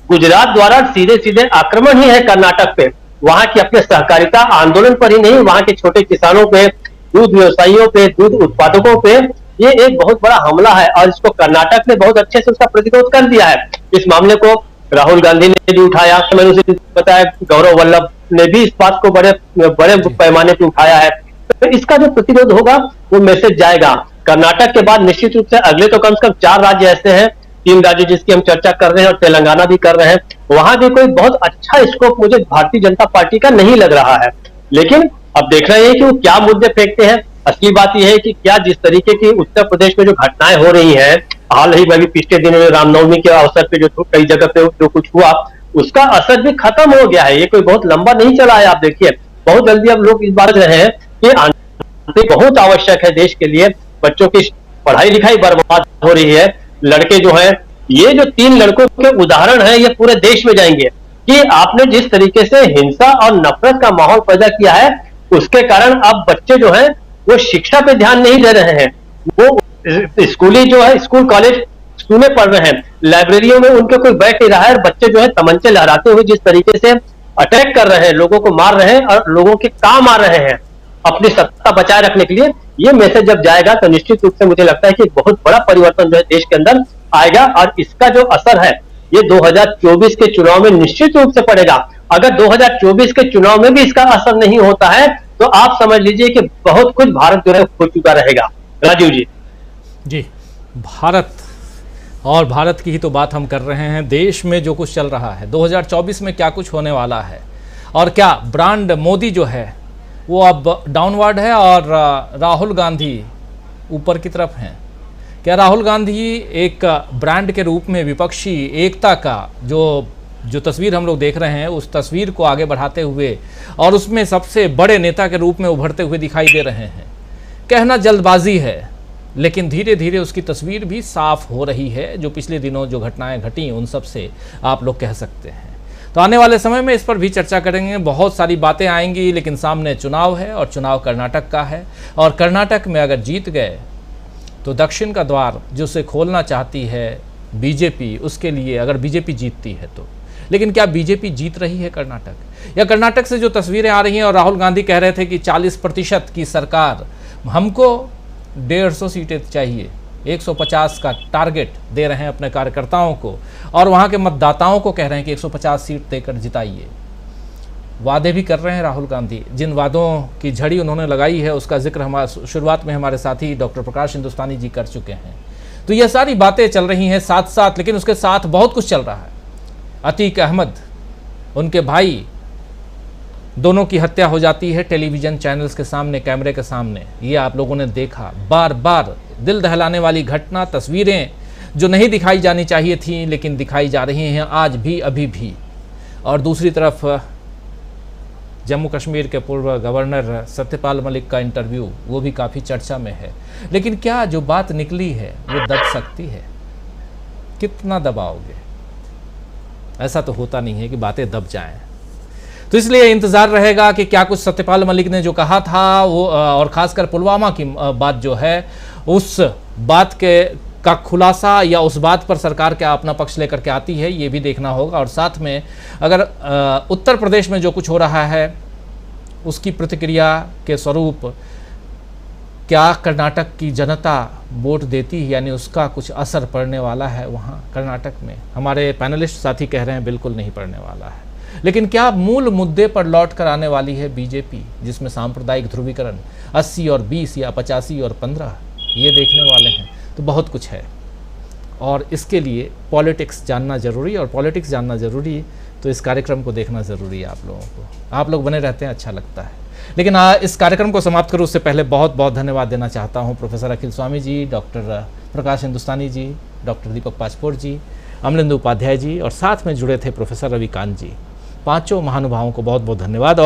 गुजरात द्वारा सीधे सीधे आक्रमण ही है कर्नाटक पे, वहां के अपने सहकारिता आंदोलन पर ही नहीं, वहां के छोटे किसानों पे, दूध व्यवसायियों पे, दूध उत्पादकों पे ये एक बहुत बड़ा हमला है। और इसको कर्नाटक ने बहुत अच्छे से उसका प्रतिरोध कर दिया है। इस मामले को राहुल गांधी ने भी उठाया, मैंने उसे बताया, गौरव वल्लभ ने भी इस बात को बड़े पैमाने पर उठाया है। तो इसका जो प्रतिरोध होगा वो मैसेज जाएगा। कर्नाटक के बाद निश्चित रूप से अगले तो कम से कम 4 राज्य ऐसे हैं, 3 राज्य जिसकी हम चर्चा कर रहे हैं और तेलंगाना भी कर रहे हैं, वहां भी कोई बहुत अच्छा स्कोप मुझे भारतीय जनता पार्टी का नहीं लग रहा है। लेकिन अब देख रहे हैं कि वो क्या मुद्दे फेंकते हैं। असली बात यह है कि क्या जिस तरीके की उत्तर प्रदेश में जो घटनाएं हो रही हैं, हाल ही में भी पिछले दिनों में रामनवमी के अवसर पे जो कई जगह पे जो कुछ हुआ, उसका असर भी खत्म हो गया है। ये कोई बहुत लंबा नहीं चला है। आप देखिए बहुत जल्दी अब लोग इस बात रहे हैं कि आंदोलन बहुत आवश्यक है देश के लिए। बच्चों की पढ़ाई लिखाई बर्बाद हो रही है। लड़के जो है, ये जो 3 लड़कों के उदाहरण है, ये पूरे देश में जाएंगे कि आपने जिस तरीके से हिंसा और नफरत का माहौल पैदा किया है, उसके कारण अब बच्चे जो है वो शिक्षा पे ध्यान नहीं दे रहे हैं। वो स्कूली जो है, स्कूल कॉलेज स्कूलें पढ़ रहे हैं, लाइब्रेरियों में उनके कोई बैठ नहीं रहा है। बच्चे जो है तमंचे लहराते हुए जिस तरीके से अटैक कर रहे हैं, लोगों को मार रहे हैं और लोगों के काम आ रहे हैं अपनी सत्ता बचाए रखने के लिए, ये मैसेज जब जाएगा तो निश्चित रूप से मुझे लगता है कि बहुत बड़ा परिवर्तन जो है देश के अंदर आएगा। और इसका जो असर है ये 2024 के चुनाव में निश्चित रूप से पड़ेगा। अगर 2024 के चुनाव में भी इसका असर नहीं होता है तो आप समझ लीजिए कि बहुत कुछ भारत जो है खो चुका रहेगा। राजीव जी। भारत और भारत की ही तो बात हम कर रहे हैं। देश में जो कुछ चल रहा है, 2024 में क्या कुछ होने वाला है, और क्या ब्रांड मोदी जो है वो अब डाउनवर्ड है और राहुल गांधी ऊपर की तरफ हैं। क्या राहुल गांधी एक ब्रांड के रूप में विपक्षी एकता का जो तस्वीर हम लोग देख रहे हैं, उस तस्वीर को आगे बढ़ाते हुए और उसमें सबसे बड़े नेता के रूप में उभरते हुए दिखाई दे रहे हैं। कहना जल्दबाजी है, लेकिन धीरे धीरे उसकी तस्वीर भी साफ हो रही है। जो पिछले दिनों जो घटनाएं घटी उन सब से आप लोग कह सकते हैं। तो आने वाले समय में इस पर भी चर्चा करेंगे, बहुत सारी बातें आएंगी। लेकिन सामने चुनाव है और चुनाव कर्नाटक का है, और कर्नाटक में अगर जीत गए तो दक्षिण का द्वार जो उसे खोलना चाहती है बीजेपी, उसके लिए अगर बीजेपी जीतती है तो। लेकिन क्या बीजेपी जीत रही है कर्नाटक? या कर्नाटक से जो तस्वीरें आ रही हैं, और राहुल गांधी कह रहे थे कि 40% की सरकार, हमको 150 सीटें चाहिए, 150 का टारगेट दे रहे हैं अपने कार्यकर्ताओं को, और वहाँ के मतदाताओं को कह रहे हैं कि 150 सीट देकर जिताइए। वादे भी कर रहे हैं राहुल गांधी। जिन वादों की झड़ी उन्होंने लगाई है उसका जिक्र हमारे शुरुआत में हमारे साथी डॉक्टर प्रकाश हिंदुस्तानी जी कर चुके हैं। तो ये सारी बातें चल रही हैं साथ साथ, लेकिन उसके साथ बहुत कुछ चल रहा है। अतीक अहमद, उनके भाई, दोनों की हत्या हो जाती है टेलीविज़न चैनल्स के सामने, कैमरे के सामने। ये आप लोगों ने देखा, बार बार दिल दहलाने वाली घटना, तस्वीरें जो नहीं दिखाई जानी चाहिए थी लेकिन दिखाई जा रही हैं आज भी, अभी भी। और दूसरी तरफ जम्मू कश्मीर के पूर्व गवर्नर सत्यपाल मलिक का इंटरव्यू, वो भी काफ़ी चर्चा में है। लेकिन क्या जो बात निकली है वो दब सकती है? कितना दबाओगे? ऐसा तो होता नहीं है कि बातें दब जाएं। तो इसलिए इंतज़ार रहेगा कि क्या कुछ सत्यपाल मलिक ने जो कहा था वो, और ख़ासकर पुलवामा की बात जो है उस बात का खुलासा या उस बात पर सरकार क्या अपना पक्ष लेकर के आती है, ये भी देखना होगा। और साथ में अगर उत्तर प्रदेश में जो कुछ हो रहा है उसकी प्रतिक्रिया के स्वरूप क्या कर्नाटक की जनता वोट देती है, यानी उसका कुछ असर पड़ने वाला है वहाँ कर्नाटक में। हमारे पैनलिस्ट साथी कह रहे हैं बिल्कुल नहीं पड़ने वाला है। लेकिन क्या मूल मुद्दे पर लौट कर आने वाली है बीजेपी, जिसमें सांप्रदायिक ध्रुवीकरण 80 और 20 या 85 और 15, ये देखने वाले हैं। तो बहुत कुछ है और इसके लिए पॉलिटिक्स जानना ज़रूरी, और पॉलिटिक्स जानना ज़रूरी तो इस कार्यक्रम को देखना ज़रूरी है आप लोगों को। आप लोग बने रहते हैं, अच्छा लगता है। लेकिन इस कार्यक्रम को समाप्त करूँ उससे पहले बहुत बहुत धन्यवाद देना चाहता हूँ प्रोफेसर अखिल स्वामी जी, डॉक्टर प्रकाश हिंदुस्तानी जी, डॉक्टर दीपक पाचपोर जी, अमलेंदु उपाध्याय जी, और साथ में जुड़े थे प्रोफेसर रविकांत जी। पांचों महानुभावों को बहुत बहुत धन्यवाद। और